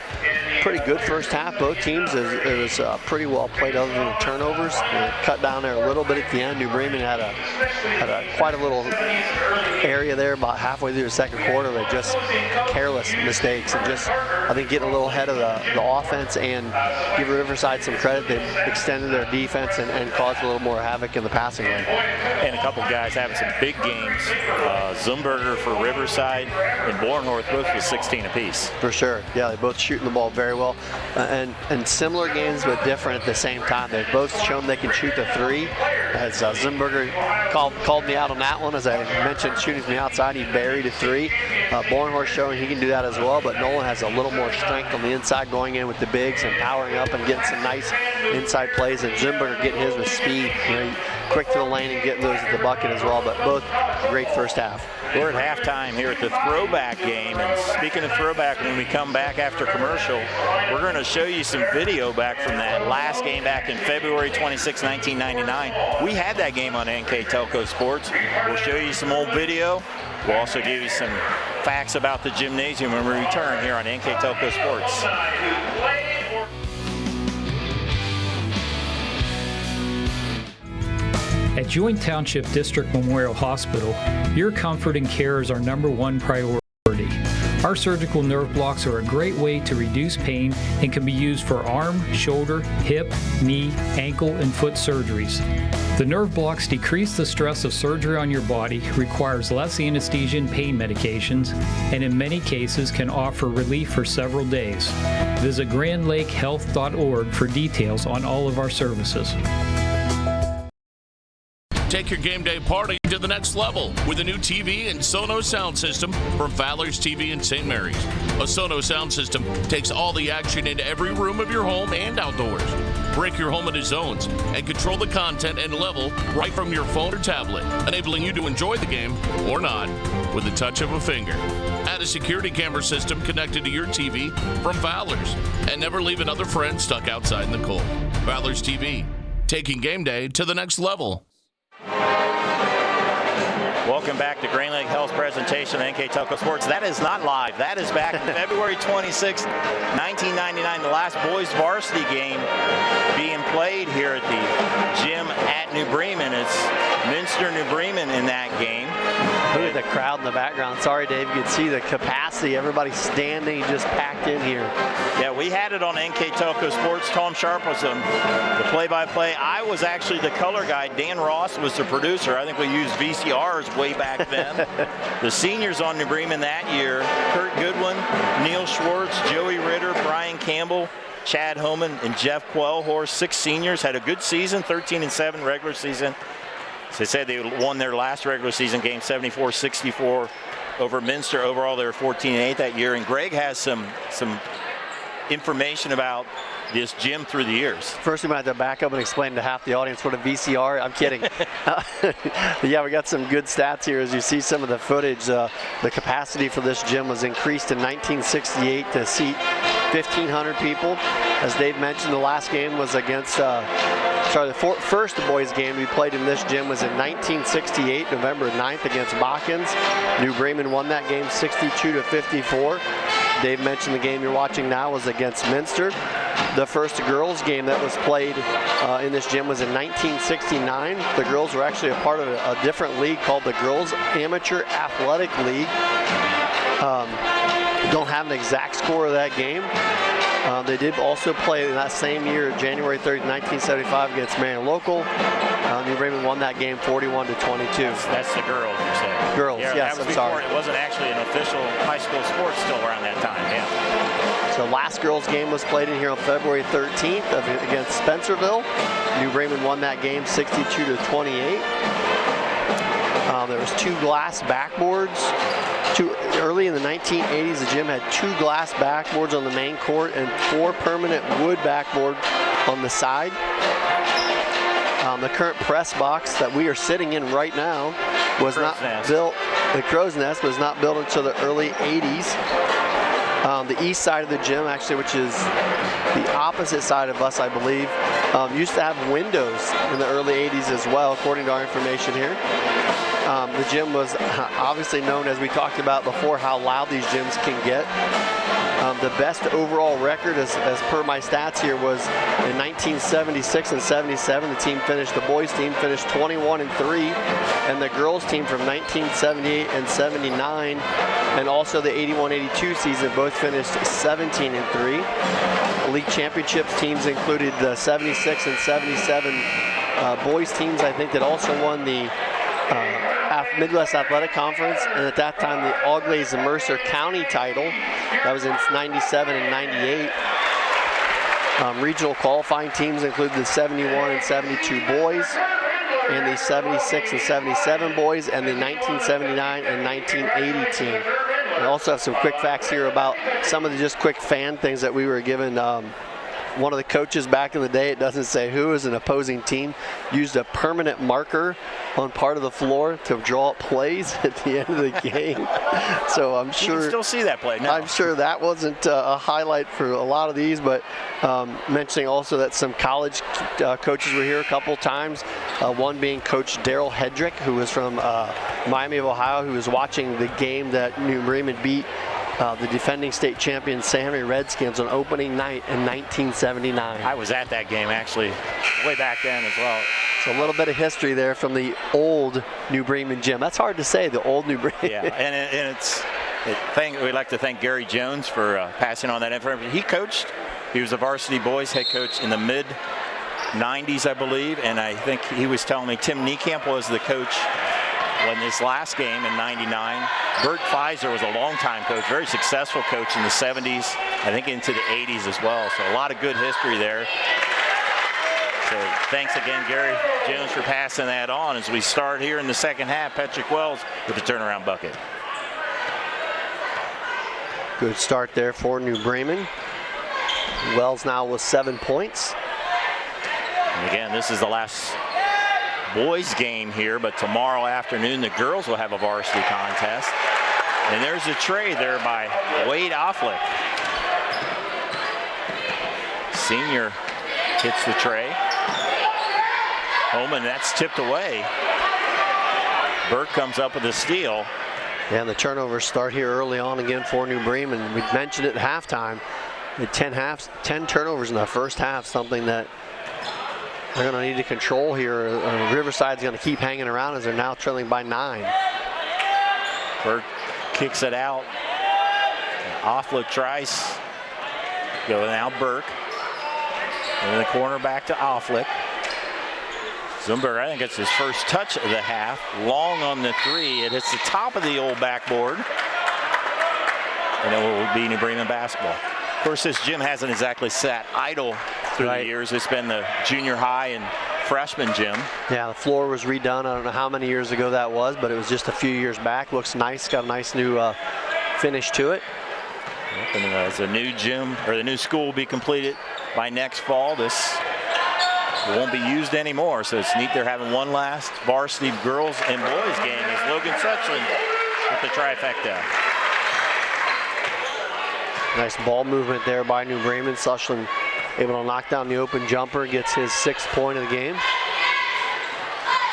pretty good first half. Both teams, it was pretty well played other than the turnovers. Cut down there a little bit at the end. New Bremen had quite a little area there about halfway through the second quarter with just careless mistakes and just, I think, getting a little ahead of the offense, and give Riverside some credit. They extended their defense and caused a little more havoc in the passing game. And a couple guys having some big games. Zumberger for Riverside and Bornhorst both with 16 apiece. For sure. Yeah, they both shooting the ball very well. And similar games but different at the same time. They've both shown they can shoot the 3. As Zumberger called me out on that one, as I mentioned, shooting from the outside, he buried a 3. Bornhorst showing he can do that as well, but Nolan has a little more strength on the inside, going in with the bigs and powering up and getting some nice inside plays, and Zumberger getting his with speed, quick to the lane and getting those at the bucket as well. But both great first half. We're at halftime here at the throwback game, and speaking of throwback, when we come back after commercial, we're going to show you some video back from that last game back in February 26, 1999. We had that game on NKTelco Sports. We'll show you some old video. We'll also give you some facts about the gymnasium when we return here on NKTelco Sports. At Joint Township District Memorial Hospital, your comfort and care is our #1 priority. Our surgical nerve blocks are a great way to reduce pain and can be used for arm, shoulder, hip, knee, ankle, and foot surgeries. The nerve blocks decrease the stress of surgery on your body, requires less anesthesia and pain medications, and in many cases can offer relief for several days. Visit grandlakehealth.org for details on all of our services. Take your game day party to the next level with a new TV and Sonos sound system from Fowler's TV in St. Mary's. A Sonos sound system takes all the action into every room of your home and outdoors. Break your home into zones and control the content and level right from your phone or tablet, enabling you to enjoy the game or not with the touch of a finger. Add a security camera system connected to your TV from Fowler's, and never leave another friend stuck outside in the cold. Fowler's TV, taking game day to the next level. Welcome back to Grand Lake Health's presentation of NKTelco Sports. That is not live. That is back in February 26, 1999, the last boys varsity game being played here at the gym at New Bremen. It's Minster New Bremen in that game. Look at the crowd in the background. Sorry, Dave, you can see the capacity. Everybody standing, just packed in here. Yeah, we had it on NKTelco Sports. Tom Sharp was on the play-by-play. I was actually the color guy. Dan Ross was the producer. I think we used VCRs way back then. The seniors on New Bremen that year, Kurt Goodwin, Neil Schwartz, Joey Ritter, Brian Campbell, Chad Homan, and Jeff Quellhorst. 6 seniors, had a good season, 13-7 regular season. As I said, they won their last regular season game 74-64 over Minster. Overall, they were 14-8 that year. And Greg has some information about this gym through the years. First, we might have to back up and explain to half the audience what a VCR. I'm kidding. Yeah, we got some good stats here. As you see some of the footage, the capacity for this gym was increased in 1968 to seat 1,500 people. As Dave mentioned, the last game was against, the first boys game we played in this gym was in 1968, November 9th against Botkins. New Bremen won that game 62-54. Dave mentioned the game you're watching now was against Minster. The first girls game that was played in this gym was in 1969. The girls were actually a part of a different league called the Girls Amateur Athletic League. Don't have an exact score of that game. They did also play in that same year, January 30th, 1975, against Marion Local. New Bremen won that game 41-22. That's the girls, you're saying? Girls, yeah, yes, that was I'm sorry. It wasn't actually an official high school sport still around that time, yeah. So last girls game was played in here on February 13th against Spencerville. New Bremen won that game 62-28. There was 2 glass backboards. Early in the 1980s, the gym had 2 glass backboards on the main court and 4 permanent wood backboard on the side. The current press box that we are sitting in right now was not built. The Crow's Nest was not built until the early 80s. The east side of the gym, actually, which is the opposite side of us, I believe, used to have windows in the early 80s as well, according to our information here. The gym was obviously known, as we talked about before, how loud these gyms can get. The best overall record, as per my stats here, was in 1976 and 77. The boys team finished 21-3, and the girls team from 1978 and 79, and also the 81-82 season, both finished 17-3. League championships teams included the 76 and 77 boys teams, I think, that also won the Midwest Athletic Conference, and at that time the Auglaize and Mercer County title. That was in 97 and 98. Regional qualifying teams included the 71 and 72 boys, and the 76 and 77 boys, and the 1979 and 1980 team. I also have some quick facts here about some of the just quick fan things that we were given. One of the coaches back in the day, it doesn't say who, is an opposing team, used a permanent marker on part of the floor to draw up plays at the end of the game. So I'm sure you can still see that play. No. I'm sure that wasn't a highlight for a lot of these, but mentioning also that some college coaches were here a couple times. One being Coach Daryl Hedrick, who was from Miami of Ohio, who was watching the game that New Bremen beat the defending state champion San Henry Redskins on opening night in 1979. I was at that game, actually, way back then as well. So a little bit of history there from the old New Bremen gym. That's hard to say, the old New Bremen. Yeah, and we'd like to thank Gary Jones for passing on that information. He coached. He was a varsity boys head coach in the mid-90s, I believe, and I think he was telling me Tim Niekamp was the coach when this last game in 99. Bert Pfizer was a longtime coach, very successful coach in the 70s, I think into the 80s as well. So a lot of good history there. So thanks again, Gary Jones, for passing that on as we start here in the second half. Patrick Wells with the turnaround bucket. Good start there for New Bremen. Wells now with 7 points. And again, this is the last boys game here, but tomorrow afternoon the girls will have a varsity contest. And there's a trade there by Wade Offlick. Senior hits the tray. Holman, that's tipped away. Burke comes up with a steal. Yeah, and the turnovers start here early on again for New Bremen. We mentioned it at halftime. 10 turnovers in the first half, something that they're going to need to control here. Riverside's going to keep hanging around as they're now trailing by 9. Burke kicks it out. Offlook tries. Go now Burke. In the corner back to Offlick. Zumberg, I think it's his first touch of the half. Long on the 3. It hits the top of the old backboard. And it will be New Bremen basketball. Of course, this gym hasn't exactly sat idle through the years. It's been the junior high and freshman gym. Yeah, the floor was redone. I don't know how many years ago that was, but it was just a few years back. Looks nice. Got a nice new finish to it. And as the new gym, or the new school will be completed by next fall, this won't be used anymore. So it's neat they're having one last varsity girls and boys game as Logan Suchland with the trifecta. Nice ball movement there by New Bremen. Suchland able to knock down the open jumper, gets his 6th point of the game.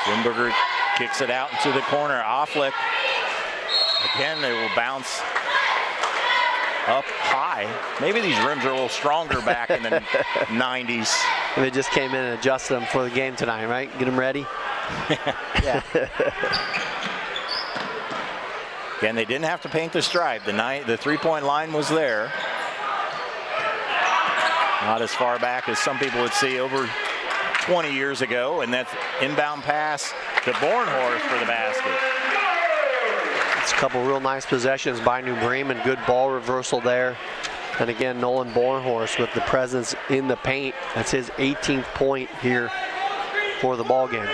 Zumberger kicks it out into the corner. Offlick, again, they will bounce up high. Maybe these rims are a little stronger back in the 90s. They just came in and adjusted them for the game tonight, right? Get them ready. Yeah. Again, they didn't have to paint the stripe. The three-point line was there. Not as far back as some people would see, over 20 years ago, and that's inbound pass to Bornhorst for the basket. It's a couple real nice possessions by New Bremen. Good ball reversal there. And again, Nolan Bornhorst with the presence in the paint. That's his 18th point here for the ball game.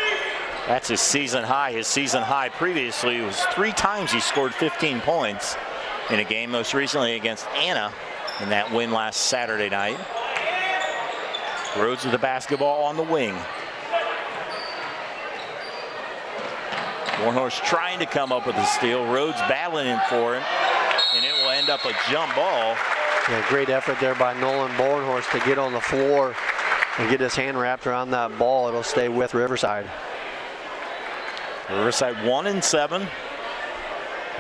That's his season high. His season high previously was 3 times he scored 15 points in a game, most recently against Anna in that win last Saturday night. Rhodes with the basketball on the wing. Bornhorst trying to come up with a steal. Rhodes battling in for him, and it will end up a jump ball. Yeah, great effort there by Nolan Bornhorst to get on the floor and get his hand wrapped around that ball. It'll stay with Riverside. Riverside 1-7.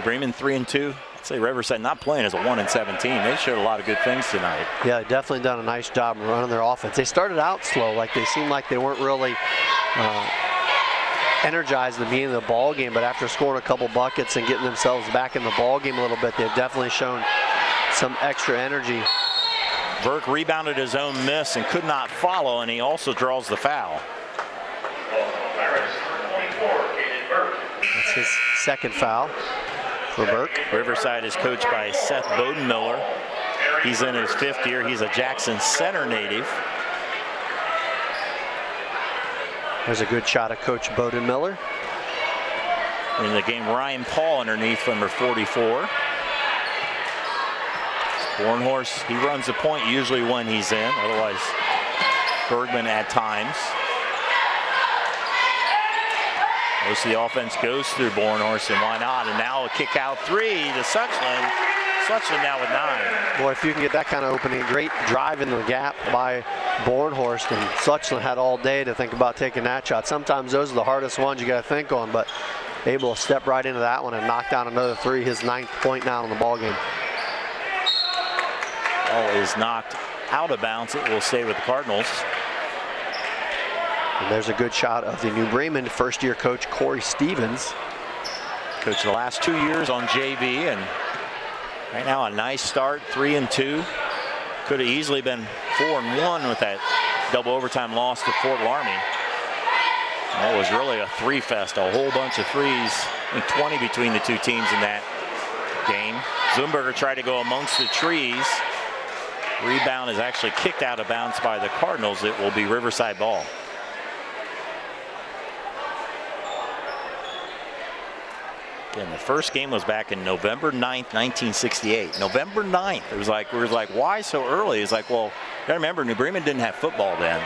Bremen 3-2. I'd say Riverside not playing as a 1-7 team. They showed a lot of good things tonight. Yeah, definitely done a nice job running their offense. They started out slow, like they seemed like they weren't really energized at the beginning of the ball game, but after scoring a couple buckets and getting themselves back in the ball game a little bit, they've definitely shown some extra energy. Burke rebounded his own miss and could not follow, and he also draws the foul. That's his second foul for Burke. Riverside is coached by Seth Bodenmiller. He's in his 5th year. He's a Jackson Center native. There's a good shot of Coach Bodenmiller. In the game, Ryan Paul underneath, number 44. Bornhorst, he runs the point usually when he's in. Otherwise, Bergman at times. Most of the offense goes through Bornhorst, and why not? And now a kick out 3 to Suchland. Suchland now with 9. Boy, if you can get that kind of opening, great drive in the gap by Bornhorst, and Suchland had all day to think about taking that shot. Sometimes those are the hardest ones you got to think on, but able to step right into that one and knock down another 3, his 9th point now in the ball game. Ball is knocked out of bounds. It will stay with the Cardinals. And there's a good shot of the New Bremen first-year coach Corey Stevens. Coached the last 2 years on JV, and right now a nice start, 3-2. Could have easily been 4-1 with that double overtime loss to Fort Laramie. That was really a 3-fest, a whole bunch of threes, and 20 between the two teams in that game. Zumberger tried to go amongst the trees. Rebound is actually kicked out of bounds by the Cardinals. It will be Riverside ball. And the first game was back in November 9th, 1968. November 9th. It was like, we were like, why so early? It's like, well, you gotta remember, New Bremen didn't have football then.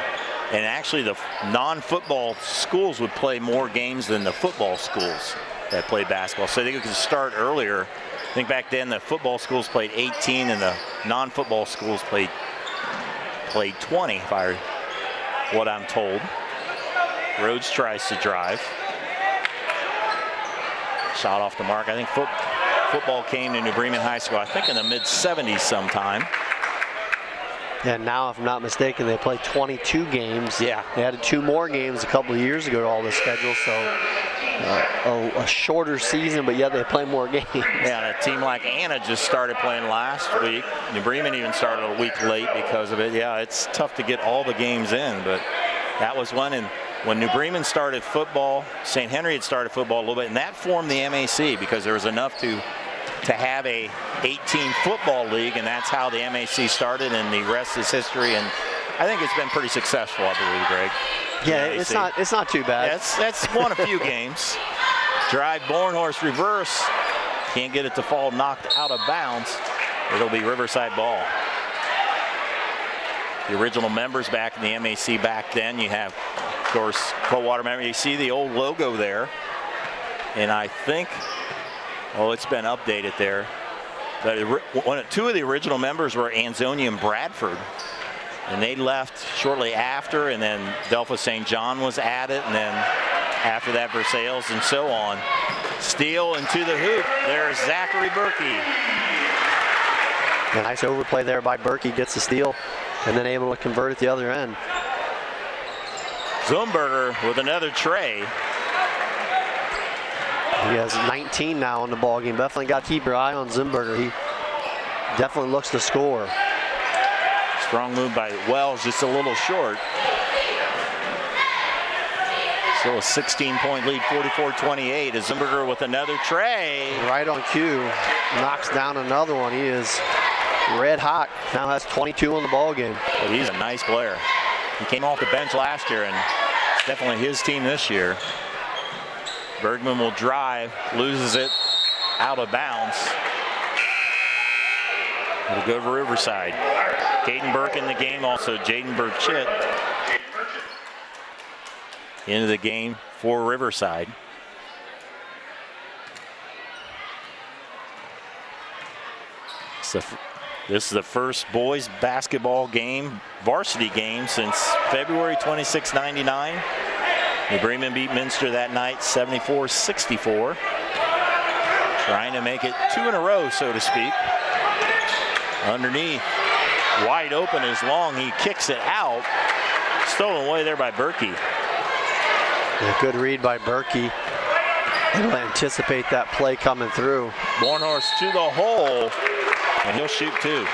And actually the non-football schools would play more games than the football schools that played basketball. So they could start earlier. I think back then the football schools played 18 and the non-football schools played 20, what I'm told. Rhodes tries to drive. Shot off the mark. I think football came to New Bremen High School, I think in the mid-70s sometime. And now, if I'm not mistaken, they play 22 games. Yeah. They added 2 more games a couple of years ago to all the schedule, so a shorter season, but yet they play more games. Yeah, and a team like Anna just started playing last week. New Bremen even started a week late because of it. Yeah, it's tough to get all the games in, but that was one. And when New Bremen started football, St. Henry had started football a little bit, and that formed the MAC because there was enough to have a 18 football league, and that's how the MAC started, and the rest is history. And I think it's been pretty successful, I believe, Greg. Yeah, it's not too bad. Yeah, that's won a few games. Drive, Bornhorst reverse. Can't get it to fall, knocked out of bounds. It'll be Riverside ball. The original members back in the MAC back then, you have, of course, Coldwater member. You see the old logo there. And I think, it's been updated there. But 2 of the original members were Anzonia and Bradford. And they left shortly after, and then Delphi St. John was added, and then after that Versailles and so on. Steal into the hoop. There's Zachary Berkey. A nice overplay there by Berkey, gets the steal, and then able to convert at the other end. Zumberger with another tray. He has 19 now in the ballgame. Definitely got to keep your eye on Zimberger. He definitely looks to score. Strong move by Wells, just a little short. Still a 16-point lead, 44-28. As Zimberger with another tray. Right on cue. Knocks down another one. He is red hot. Now has 22 in the ballgame. Well, he's a nice player. He came off the bench last year, and it's definitely his team this year. Bergman will drive, loses it, out of bounds. It'll go to Riverside. Caden Burke in the game, also Jaden Burchett into the game for Riverside. This is the first boys basketball game, varsity game, since February 26, 99. New Bremen beat Minster that night 74-64. Trying to make it 2 in a row, so to speak. Underneath, wide open is Long. He kicks it out. Stolen away there by Berkey. A good read by Berkey. He'll anticipate that play coming through. Bornhorst to the hole, and he'll shoot 2.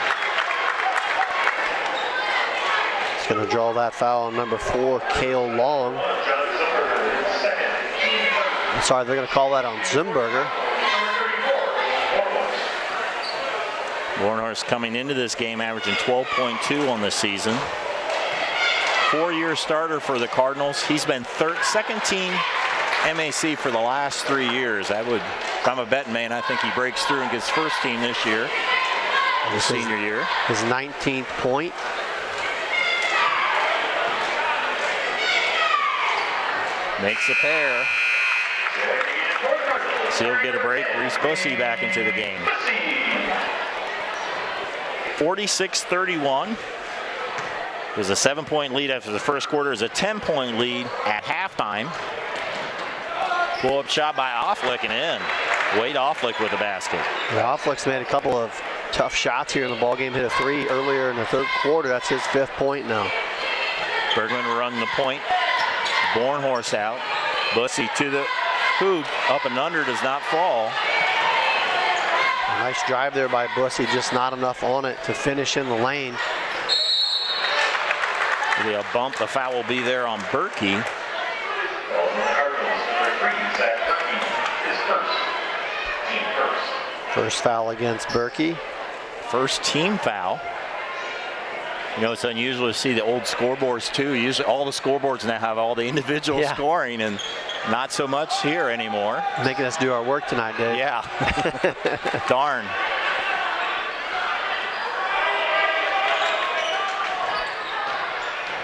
He's going to draw that foul on number 4, Cale Long. I'm sorry, they're going to call that on Zimberger. Bornhorst coming into this game averaging 12.2 on the season. 4-year starter for the Cardinals. He's been second team MAC for the last 3 years. If I'm a betting man, I think he breaks through and gets first team this year, his senior year. His 19th point. Makes a pair. So he'll get a break. Reese Bussey back into the game. 46-31. It was a 7-point lead after the first quarter. It was a 10-point lead at halftime. Pull-up shot by Offlick and in. Wade Offlick with the basket. Yeah, Offlick's made a couple of tough shots here in the ballgame. Hit a 3 earlier in the third quarter. That's his 5th point now. Bergman run the point. Bornhorst out. Bussey to the hoop. Up and under, does not fall. A nice drive there by Bussey, just not enough on it to finish in the lane. It'll be a bump. The foul will be there on Berkey. First foul against Berkey. First team foul. You know, it's unusual to see the old scoreboards too. Usually all the scoreboards now have all the individual scoring, and not so much here anymore. Making us do our work tonight, Dave. Yeah. Darn.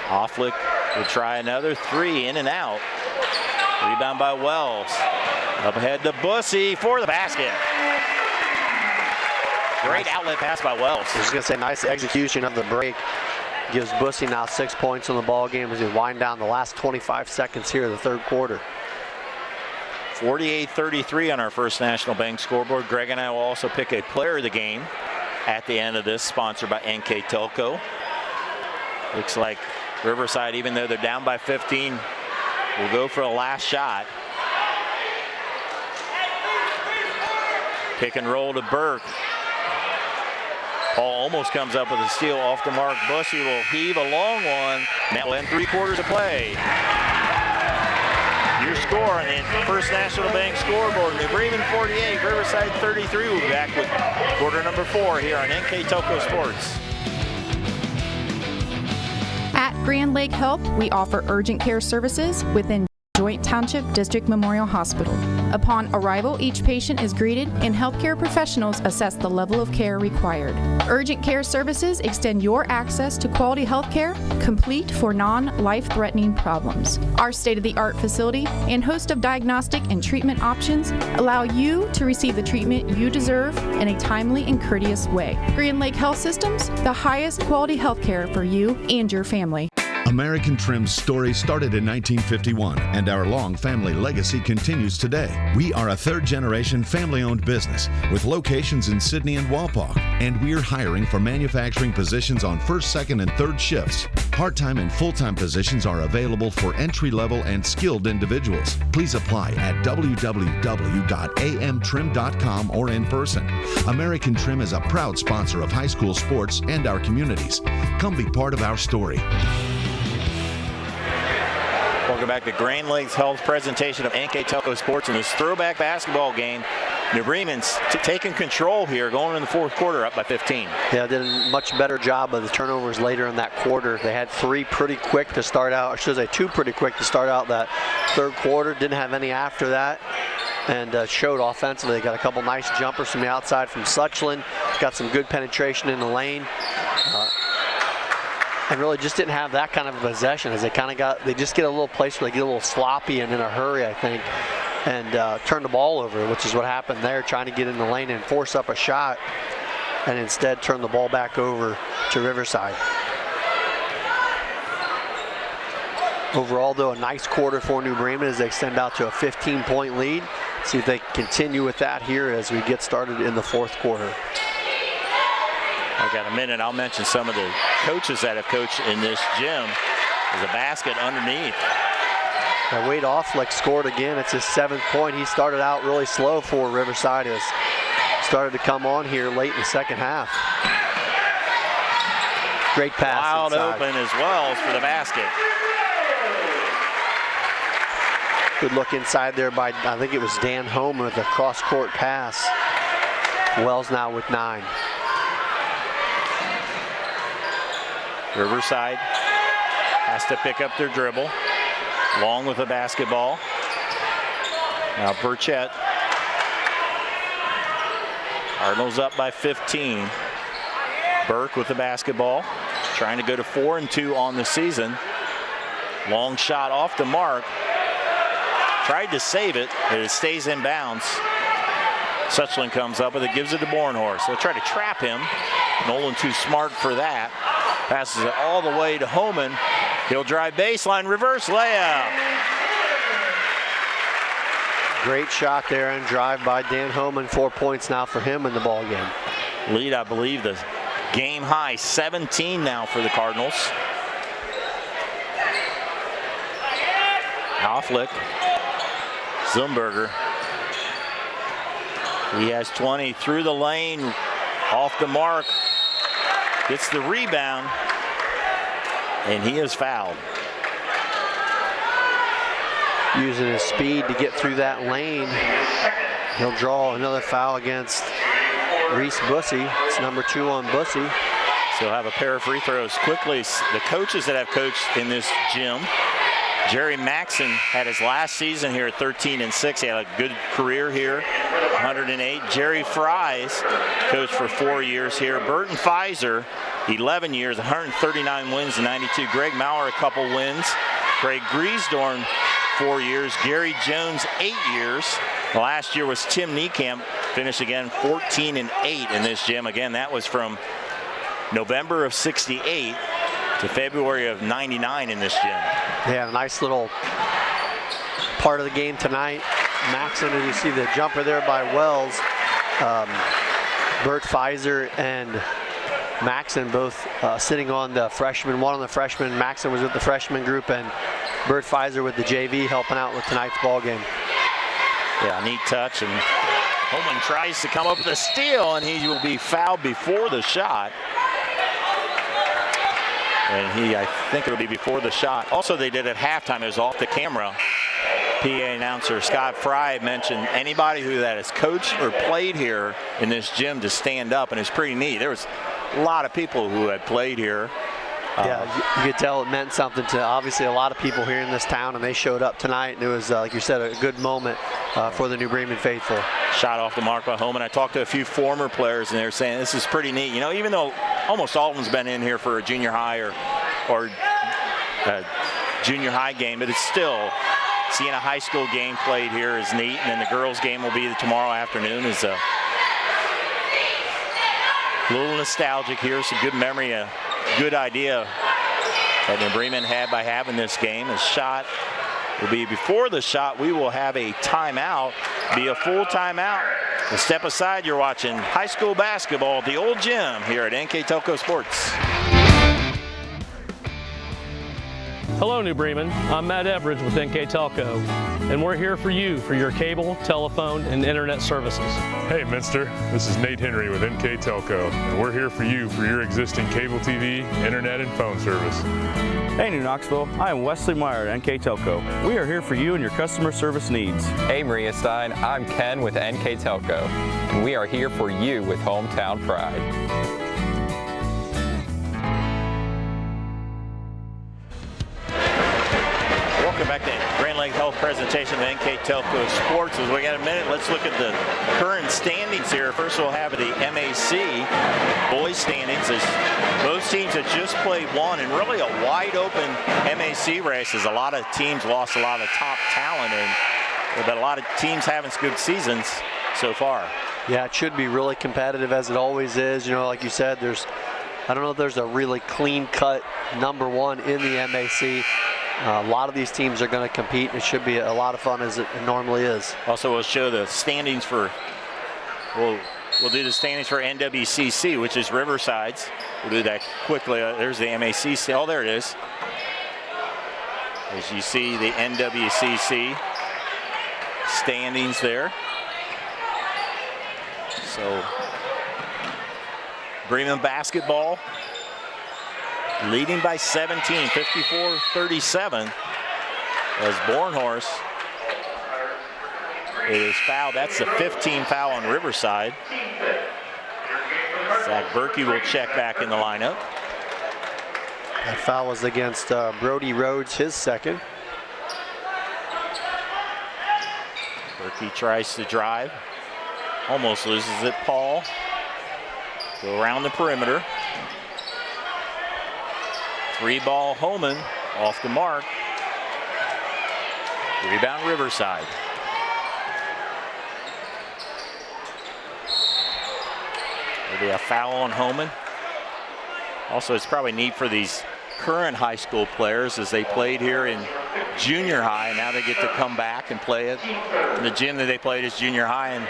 Offlick will try another 3, in and out. Rebound by Wells. Up ahead to Bussey for the basket. Great outlet pass by Wells. I was going to say, nice execution of the break. Gives Bussey now 6 points on the ball game as we wind down the last 25 seconds here of the third quarter. 48-33 on our First National Bank scoreboard. Greg and I will also pick a player of the game at the end of this, sponsored by NKTelco. Looks like Riverside, even though they're down by 15, will go for the last shot. Pick and roll to Burke. Paul almost comes up with a steal off the mark. Bussey will heave a long one. That will end 3 quarters of play. Your score on the First National Bank scoreboard: New Bremen 48, Riverside 33. We'll be back with quarter number 4 here on NKTelco Sports. At Grand Lake Health, we offer urgent care services within Joint Township District Memorial Hospital. Upon arrival, each patient is greeted and healthcare professionals assess the level of care required. Urgent care services extend your access to quality healthcare, complete for non-life-threatening problems. Our state-of-the-art facility and host of diagnostic and treatment options allow you to receive the treatment you deserve in a timely and courteous way. Grand Lake Health Systems, the highest quality healthcare for you and your family. American Trim's story started in 1951, and our long family legacy continues today. We are a third-generation family-owned business with locations in Sydney and Walpock, and we're hiring for manufacturing positions on first, second, and third shifts. Part-time and full-time positions are available for entry-level and skilled individuals. Please apply at www.amtrim.com or in person. American Trim is a proud sponsor of high school sports and our communities. Come be part of our story. Welcome back to Grand Lakes Health's presentation of NKTelco Sports in this throwback basketball game. New Bremen's taking control here, going in the fourth quarter, up by 15. Yeah, did a much better job of the turnovers later in that quarter. They had three pretty quick to start out, or should I say two pretty quick to start out that third quarter. Didn't have any after that, and showed offensively. They got a couple nice jumpers from the outside from Suchland. Got some good penetration in the lane. And really just didn't have that kind of a possession, as they just get a little place where they get a little sloppy and in a hurry, I think, and turn the ball over, which is what happened there, trying to get in the lane and force up a shot, and instead turn the ball back over to Riverside. Overall, though, a nice quarter for New Bremen as they extend out to a 15-point lead. See if they can continue with that here as we get started in the fourth quarter. I got a minute. I'll mention some of the coaches that have coached in this gym. There's a basket underneath. Wade Offlick scored again. It's his 7th point. He started out really slow for Riverside. Has started to come on here late in the second half. Great pass. Wild inside. Open as well for the basket. Good look inside there by, I think it was Dan Homan with a cross-court pass. Wells now with 9. Riverside has to pick up their dribble. Long with the basketball. Now Burchett. Cardinals up by 15. Burke with the basketball. Trying to go to 4-2 on the season. Long shot off the mark. Tried to save it, but it stays in bounds. Suchland comes up with it, gives it to Bornhorst. They'll try to trap him. Nolan too smart for that. Passes it all the way to Homan. He'll drive baseline, reverse layup. Great shot there and drive by Dan Homan. 4 points now for him in the ball game. Lead, I believe, the game high 17 now for the Cardinals. Offlick. Zumberger. He has 20 through the lane, off the mark. Gets the rebound, and he is fouled. Using his speed to get through that lane. He'll draw another foul against Reese Bussey. It's number 2 on Bussey. So he'll have a pair of free throws quickly. The coaches that have coached in this gym, Jerry Maxson had his last season here at 13-6. He had a good career here, 108. Jerry Fries coached for 4 years here. Burton Pfizer, 11 years, 139 wins and 92. Greg Maurer, a couple wins. Craig Griesdorn, 4 years. Gary Jones, 8 years. Last year was Tim Niekamp, finished again 14-8 in this gym. Again, that was from November of 68 to February of 99 in this gym. Yeah, a nice little part of the game tonight. Maxson, as you see the jumper there by Wells. Bert Pfizer and Maxson both sitting on the freshman, one on the freshman. Maxson was with the freshman group, and Bert Pfizer with the JV helping out with tonight's ball game. Yeah, neat touch, and Holman tries to come up with a steal, and he will be fouled before the shot. And I think it'll be before the shot. Also, they did at halftime. It was off the camera. PA announcer Scott Fry mentioned anybody that has coached or played here in this gym to stand up, and it's pretty neat. There was a lot of people who had played here. Yeah, you could tell it meant something to obviously a lot of people here in this town, and they showed up tonight, and it was, like you said, a good moment for the New Bremen faithful. Shot off the mark by Homan. I talked to a few former players, and they're saying this is pretty neat. You know, even though almost all of them's been in here for a junior high or junior high game, but it's still seeing a high school game played here is neat, and then the girls' game will be tomorrow afternoon. Is a little nostalgic here, some good memory, a good idea that New Bremen had by having this game. A shot will be before the shot. We will have a timeout, be a full timeout. To step aside, you're watching high school basketball at the old gym here at NKTelco Sports. Hello, New Bremen. I'm Matt Everidge with NKTelco, and we're here for you for your cable, telephone, and internet services. Hey, Minster. This is Nate Henry with NKTelco, and we're here for you for your existing cable TV, internet, and phone service. Hey, New Knoxville. I am Wesley Meyer at NKTelco. We are here for you and your customer service needs. Hey, Maria Stein. I'm Ken with NKTelco, and we are here for you with hometown pride. Welcome back to Grand Lake Health presentation of NKTelco Sports. As we got a minute, let's look at the current standings here. First, we'll have the MAC boys standings. As most teams have just played one, and really a wide open MAC race as a lot of teams lost a lot of top talent, but a lot of teams having good seasons so far. Yeah, it should be really competitive as it always is. You know, like you said, I don't know if there's a really clean-cut number one in the MAC. A lot of these teams are going to compete, and it should be a lot of fun as it normally is. Also, we'll show the standings for, we'll do the standings for NWCC, which is Riverside's. We'll do that quickly. There's the MAC. Oh, there it is. As you see the NWCC standings there. So, Bremen basketball leading by 17, 54-37, as Bornhorst, it is fouled. That's the 15th foul on Riverside. Zach Berkey will check back in the lineup. That foul was against Brody Rhodes, his second. Berkey tries to drive, almost loses it. Paul, go around the perimeter. Three ball, Homan off the mark. Rebound, Riverside. There'll be a foul on Homan. Also, it's probably neat for these current high school players as they played here in junior high, and now they get to come back and play it in the gym that they played as junior high, and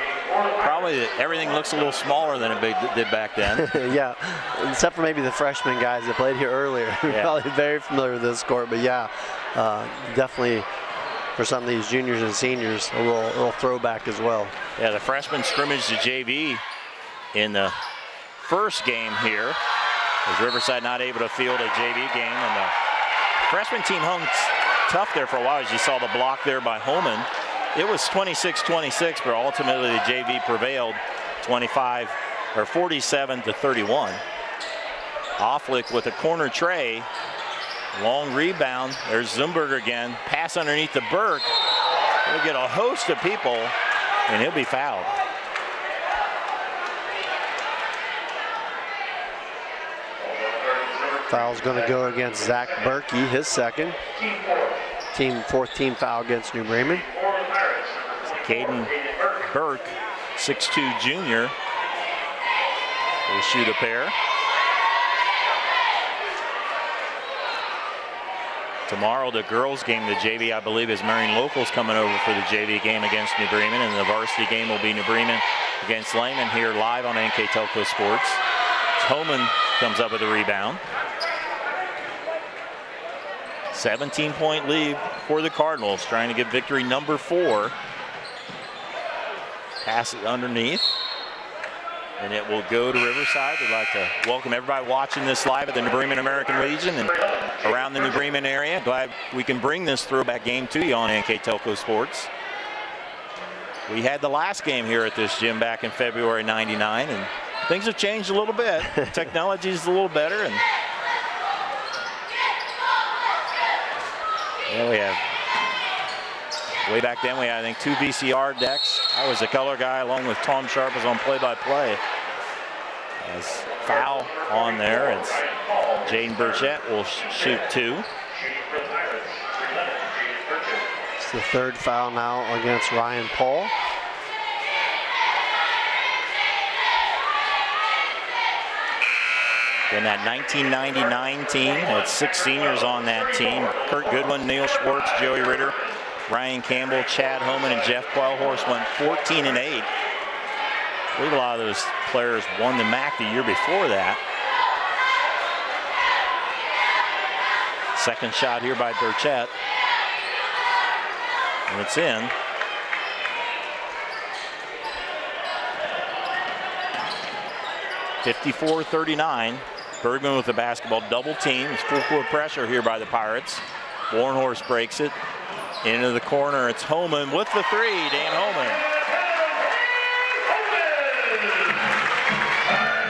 probably everything looks a little smaller than it did back then. Yeah, except for maybe the freshman guys that played here earlier. Yeah. Probably very familiar with this court, but yeah, definitely for some of these juniors and seniors, a little throwback as well. Yeah, the freshmen scrimmaged the JV in the first game here, as Riverside not able to field a JV game, and the freshman team hung tough there for a while, as you saw the block there by Homan. It was 26-26, but ultimately the JV prevailed 47-31. Offlick with a corner tray. Long rebound. There's Zumberger again. Pass underneath the Burke. He'll get a host of people, and he'll be fouled. Foul's going to go against Zach Berkey, his second. Fourth team foul against New Bremen. Caden Burke, 6'2" junior, will shoot a pair. Tomorrow, the girls' game, the JV, I believe, is Marion Locals coming over for the JV game against New Bremen, and the varsity game will be New Bremen against Lehman here live on NKTelco Sports. Homan comes up with a rebound. 17-point lead for the Cardinals, trying to get victory number 4. Pass it underneath, and it will go to Riverside. We'd like to welcome everybody watching this live at the New Bremen American Legion and around the New Bremen area. Glad we can bring this throwback game to you on NKTelco Sports. We had the last game here at this gym back in February '99, and things have changed a little bit. Technology is a little better, and yeah, we have. Way back then, we had, I think, 2 VCR decks. I was the color guy, along with Tom Sharp was on play-by-play. As foul on there, it's Jaden Burchett will shoot 2. It's the third foul now against Ryan Paul. In that 1999 team, had 6 seniors on that team. Kurt Goodwin, Neil Schwartz, Joey Ritter, Ryan Campbell, Chad Homan, and Jeff Quailhorse went 14-8. I believe a lot of those players won the MAC the year before that. Second shot here by Burchett. And it's in. (54-39). Bergman with the basketball, double team. It's full court pressure here by the Pirates. Warnhorse breaks it into the corner. It's Homan with the three. Dan Homan.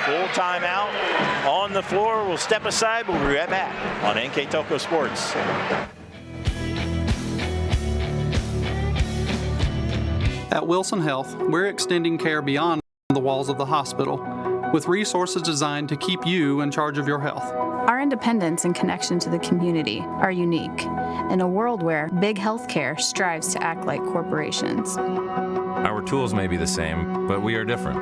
Full timeout on the floor. We'll step aside. We'll be right back on NKTelco Sports. At Wilson Health, we're extending care beyond the walls of the hospital, with resources designed to keep you in charge of your health. Our independence and connection to the community are unique in a world where big healthcare strives to act like corporations. Our tools may be the same, but we are different.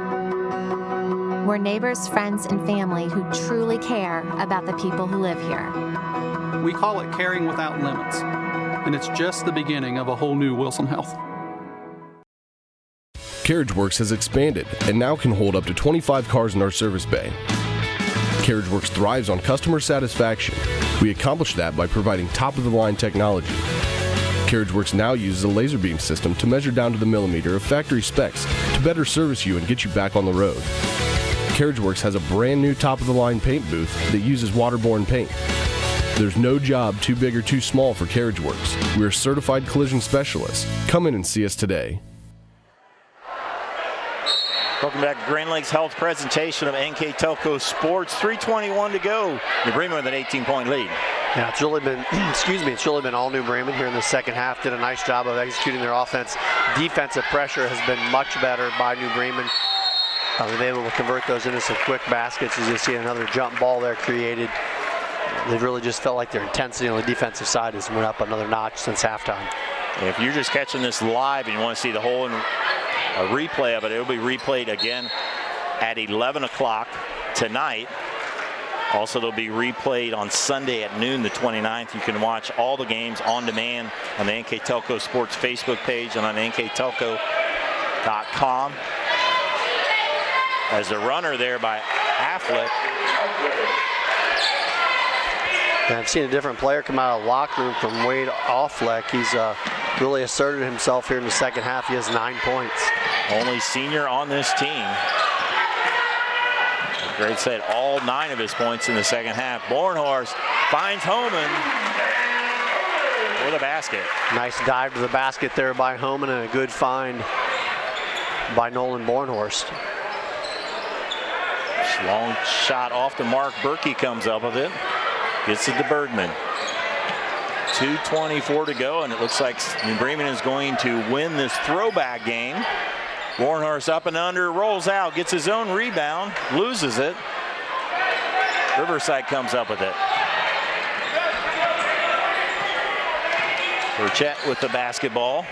We're neighbors, friends, and family who truly care about the people who live here. We call it caring without limits, and it's just the beginning of a whole new Wilson Health. CarriageWorks has expanded and now can hold up to 25 cars in our service bay. CarriageWorks thrives on customer satisfaction. We accomplish that by providing top-of-the-line technology. CarriageWorks now uses a laser beam system to measure down to the millimeter of factory specs to better service you and get you back on the road. CarriageWorks has a brand new top-of-the-line paint booth that uses waterborne paint. There's no job too big or too small for CarriageWorks. We're certified collision specialists. Come in and see us today. Welcome back to Grand Lakes Health presentation of NKTelco Sports. 3:21 to go. New Bremen with an 18-point lead. Yeah, it's really been, it's really been all New Bremen here in the second half. Did a nice job of executing their offense. Defensive pressure has been much better by New Bremen. They've been able to convert those into some quick baskets. As you see, another jump ball there created. They've really just felt like their intensity on the defensive side has went up another notch since halftime. If you're just catching this live and you want to see the whole a replay of it, it'll be replayed again at 11 o'clock tonight. Also, they'll be replayed on Sunday at noon, the 29th. You can watch all the games on demand on the NKTelco Sports Facebook page and on nktelco.com. As a runner there by Affleck. And I've seen a different player come out of the locker room from Wade Affleck. He's really asserted himself here in the second half. He has 9 points. Only senior on this team. Great said all 9 of his points in the second half. Bornhorst finds Homan for the basket. Nice dive to the basket there by Homan and a good find by Nolan Bornhorst. Long shot off to Mark Berkey, comes up with it. Gets it to Bergman. 2:24 to go, and it looks like New Bremen is going to win this throwback game. Bornhorst up and under, rolls out, gets his own rebound, loses it. Riverside comes up with it. Burchett with the basketball.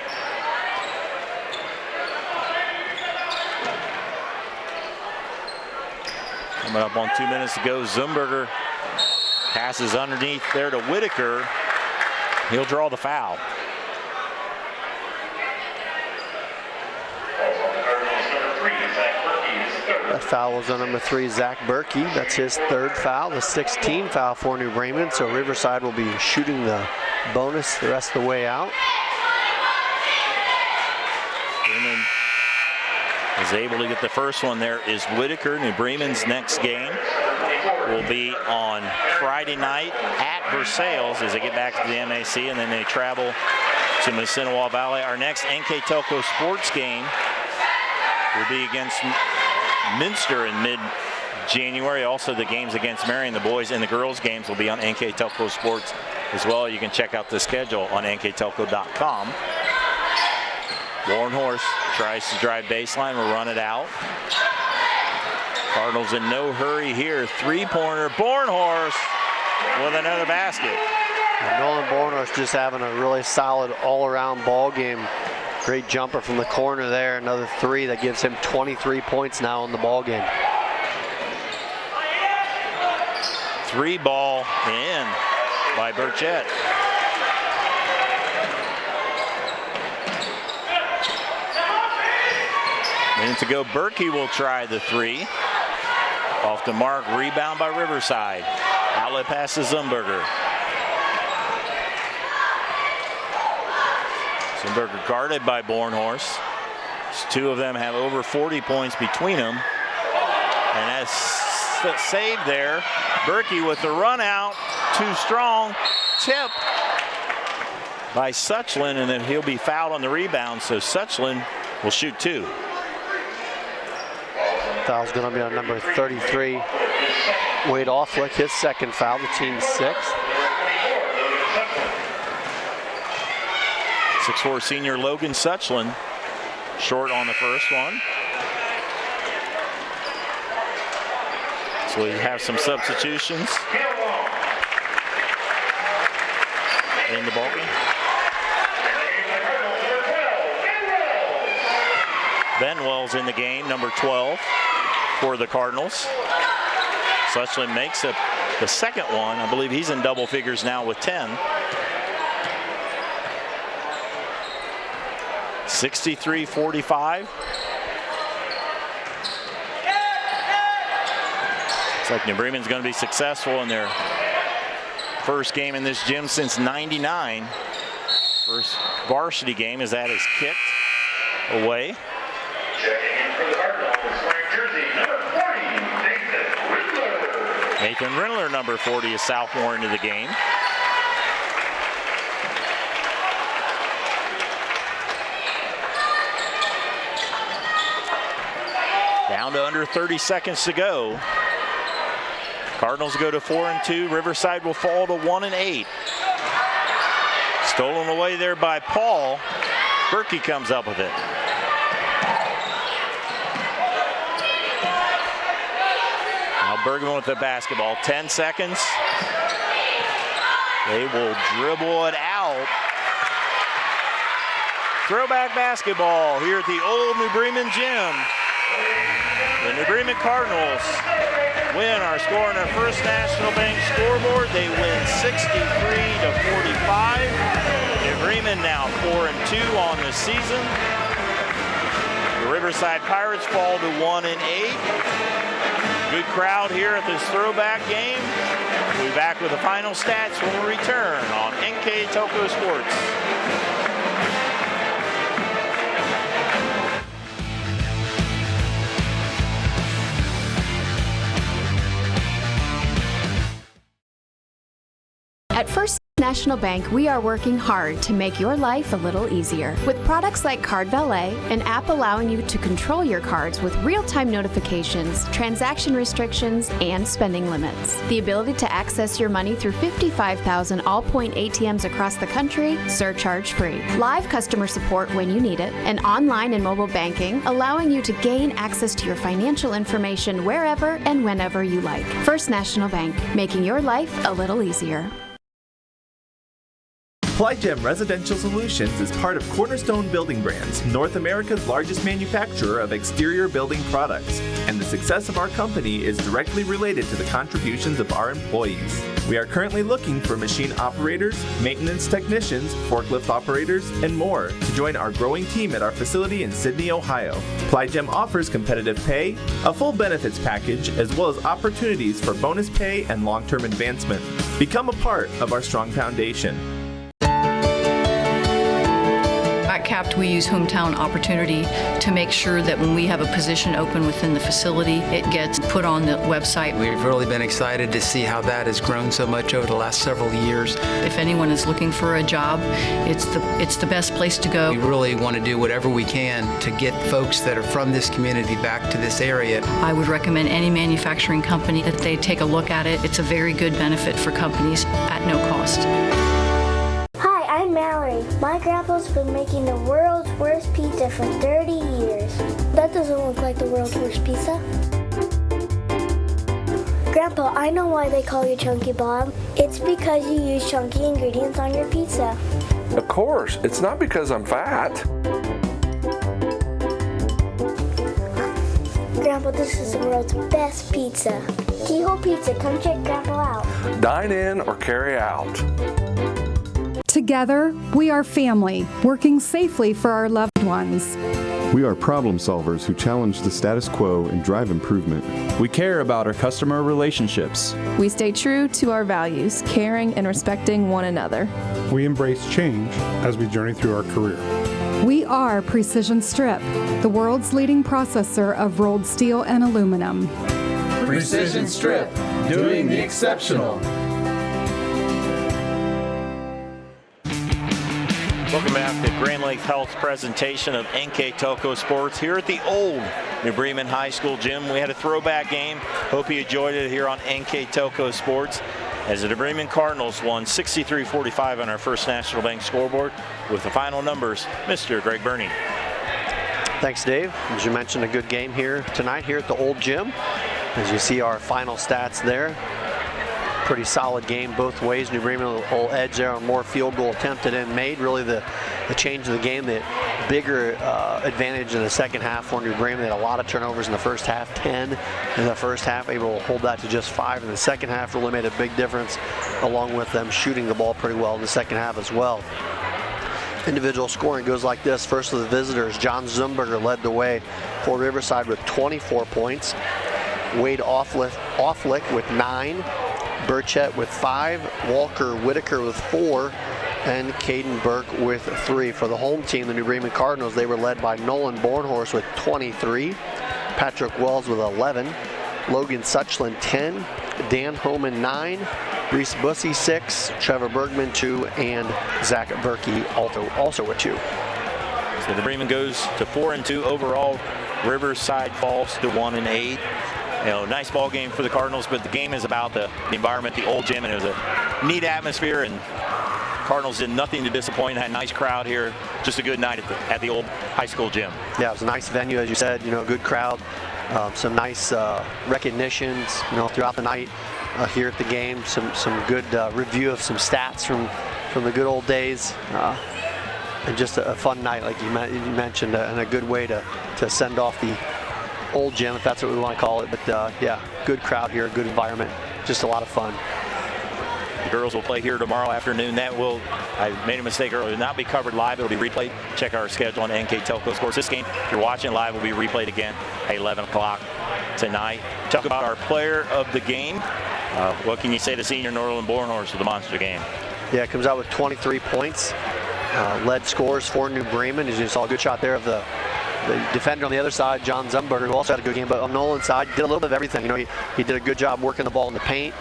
Coming up on 2 minutes to go, Zumberger passes underneath there to Whitaker. He'll draw the foul. That foul was on number 3, Zach Berkey. That's his 3rd foul, the 16th foul for New Bremen. So Riverside will be shooting the bonus the rest of the way out. Bremen is able to get the first one. There is Whitaker. New Bremen's next game will be on Friday night at Versailles as they get back to the MAC, and then they travel to Massinawa Valley. Our next NKTelco Sports game will be against Minster in mid-January. Also, the games against Marion, the boys and the girls games will be on NKTelco Sports as well. You can check out the schedule on nktelco.com. Bornhorst tries to drive baseline, will run it out. Cardinals in no hurry here. 3-pointer, Bornhorst with another basket. And Nolan Bornhorst just having a really solid all-around ball game. Great jumper from the corner there. Another 3 that gives him 23 points now in the ball game. 3 ball in by Burchett. Minute to go. Berkey will try the 3. Off the mark, rebound by Riverside. Outlet pass to Zumberger. Zumberger guarded by Bornhorst. Two of them have over 40 points between them. And that's saved there. Berkey with the run out. Too strong. Tip by Suchlin, and then he'll be fouled on the rebound. So Suchlin will shoot 2. Foul's going to be on number 33, Wade Offlick, his second foul, the team's 6th. 6'4" senior Logan Suchlin, short on the first one. So we have some substitutions in the ballgame. Benwell's in the game, number 12 for the Cardinals. Suchlin makes it the second one. I believe he's in double figures now with 10. 63-45. Looks like New Bremen's going to be successful in their first game in this gym since '99. First varsity game as that is kicked away. Checking in for the Cardinals, wearing jersey number 40, Nathan Rindler, number 40, a sophomore into the game. Down to under 30 seconds to go. Cardinals go to 4-2. Riverside will fall to 1-8. Stolen away there by Paul. Berkey comes up with it. Now Bergman with the basketball. 10 seconds. They will dribble it out. Throwback basketball here at the old New Bremen gym. The New Bremen Cardinals win our score on our first National Bank scoreboard. They win 63-45. New Bremen now 4-2 on the season. The Riverside Pirates fall to 1-8. Good crowd here at this throwback game. We'll be back with the final stats when we return on NKTelco Sports. At First National Bank, we are working hard to make your life a little easier. With products like Card Valet, an app allowing you to control your cards with real-time notifications, transaction restrictions, and spending limits. The ability to access your money through 55,000 all-point ATMs across the country, surcharge-free. Live customer support when you need it, and online and mobile banking, allowing you to gain access to your financial information wherever and whenever you like. First National Bank, making your life a little easier. Plygem Residential Solutions is part of Cornerstone Building Brands, North America's largest manufacturer of exterior building products, and the success of our company is directly related to the contributions of our employees. We are currently looking for machine operators, maintenance technicians, forklift operators, and more to join our growing team at our facility in Sydney, Ohio. Plygem offers competitive pay, a full benefits package, as well as opportunities for bonus pay and long-term advancement. Become a part of our strong foundation. At CAPT, we use Hometown Opportunity to make sure that when we have a position open within the facility, it gets put on the website. We've really been excited to see how that has grown so much over the last several years. If anyone is looking for a job, it's the best place to go. We really want to do whatever we can to get folks that are from this community back to this area. I would recommend any manufacturing company that they take a look at it. It's a very good benefit for companies at no cost. I'm Mallory. My grandpa's been making the world's worst pizza for 30 years. That doesn't look like the world's worst pizza. Grandpa, I know why they call you Chunky Bob. It's because you use chunky ingredients on your pizza. Of course, it's not because I'm fat. Grandpa, this is the world's best pizza. Keyhole Pizza, come check Grandpa out. Dine in or carry out. Together, we are family, working safely for our loved ones. We are problem solvers who challenge the status quo and drive improvement. We care about our customer relationships. We stay true to our values, caring and respecting one another. We embrace change as we journey through our career. We are Precision Strip, the world's leading processor of rolled steel and aluminum. Precision Strip, doing the exceptional. Welcome back to Grand Lake Health's presentation of NKTelco Sports here at the old New Bremen High School gym. We had a throwback game. Hope you enjoyed it here on NKTelco Sports as the New Bremen Cardinals won 63-45 on our First National Bank scoreboard. With the final numbers, Mr. Greg Burney. Thanks, Dave. As you mentioned, a good game here tonight here at the old gym. As you see our final stats there. Pretty solid game both ways. New Bremen a little edge there on more field goal attempted and made. Really the change of the game, the bigger advantage in the second half for New Bremen. They had a lot of turnovers in the first half, 10 in the first half, able to hold that to just 5 in the second half. Really made a big difference, along with them shooting the ball pretty well in the second half as well. Individual scoring goes like this. First of the visitors, John Zumberger led the way for Riverside with 24 points. Wade Offlick with 9. Burchett with 5, Walker Whitaker with 4, and Caden Burke with 3. For the home team, the New Bremen Cardinals, they were led by Nolan Bornhorst with 23, Patrick Wells with 11, Logan Suchland 10, Dan Homan 9, Reese Bussey 6, Trevor Bergman 2, and Zach Berkey also with 2. So the Bremen goes to 4-2 overall. Riverside falls to 1-8. You know, nice ball game for the Cardinals, but the game is about the environment, the old gym, and it was a neat atmosphere, and Cardinals did nothing to disappoint. Had a nice crowd here. Just a good night at the old high school gym. Yeah, it was a nice venue, as you said, you know, good crowd. Some nice recognitions, you know, throughout the night here at the game. Some good review of some stats from the good old days. And just a fun night, like you mentioned, and a good way to send off the old gym, if that's what we want to call it. But yeah, good crowd here, good environment, just a lot of fun. The girls will play here tomorrow afternoon. I made a mistake earlier, will not be covered live. It'll be replayed. Check our schedule on NKTelco Sports. This game, if you're watching live, will be replayed again at 11 o'clock tonight. Talk about our player of the game. What can you say to senior Norland Bornhorst with the monster game? Yeah, comes out with 23 points. Led scores for New Bremen. As you saw, a good shot there of the defender on the other side, John Zumberger, who also had a good game, but on Nolan's side, did a little bit of everything. You know, he did a good job working the ball in the paint.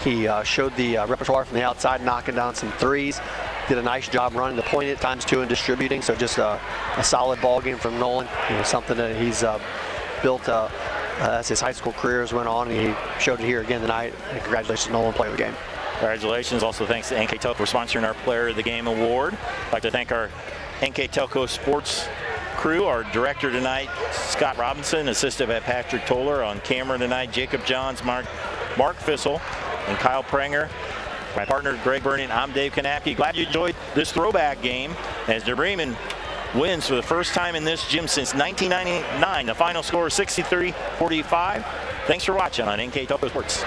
He showed the repertoire from the outside, knocking down some threes. Did a nice job running the point at times too and distributing. So just a solid ball game from Nolan. You know, something that he's built as his high school careers went on. And he showed it here again tonight. And congratulations, Nolan, player of the game. Congratulations. Also thanks to NKTelco for sponsoring our Player of the Game award. I'd like to thank our NKTelco Sports crew, our director tonight, Scott Robinson, assisted by Patrick Toller. On camera tonight, Jacob Johns, Mark Fissel, and Kyle Prenger. My partner, Greg Burney, and I'm Dave Kanapke. Glad you enjoyed this throwback game as New Bremen wins for the first time in this gym since 1999. The final score is 63-45. Thanks for watching on NKTelco Sports.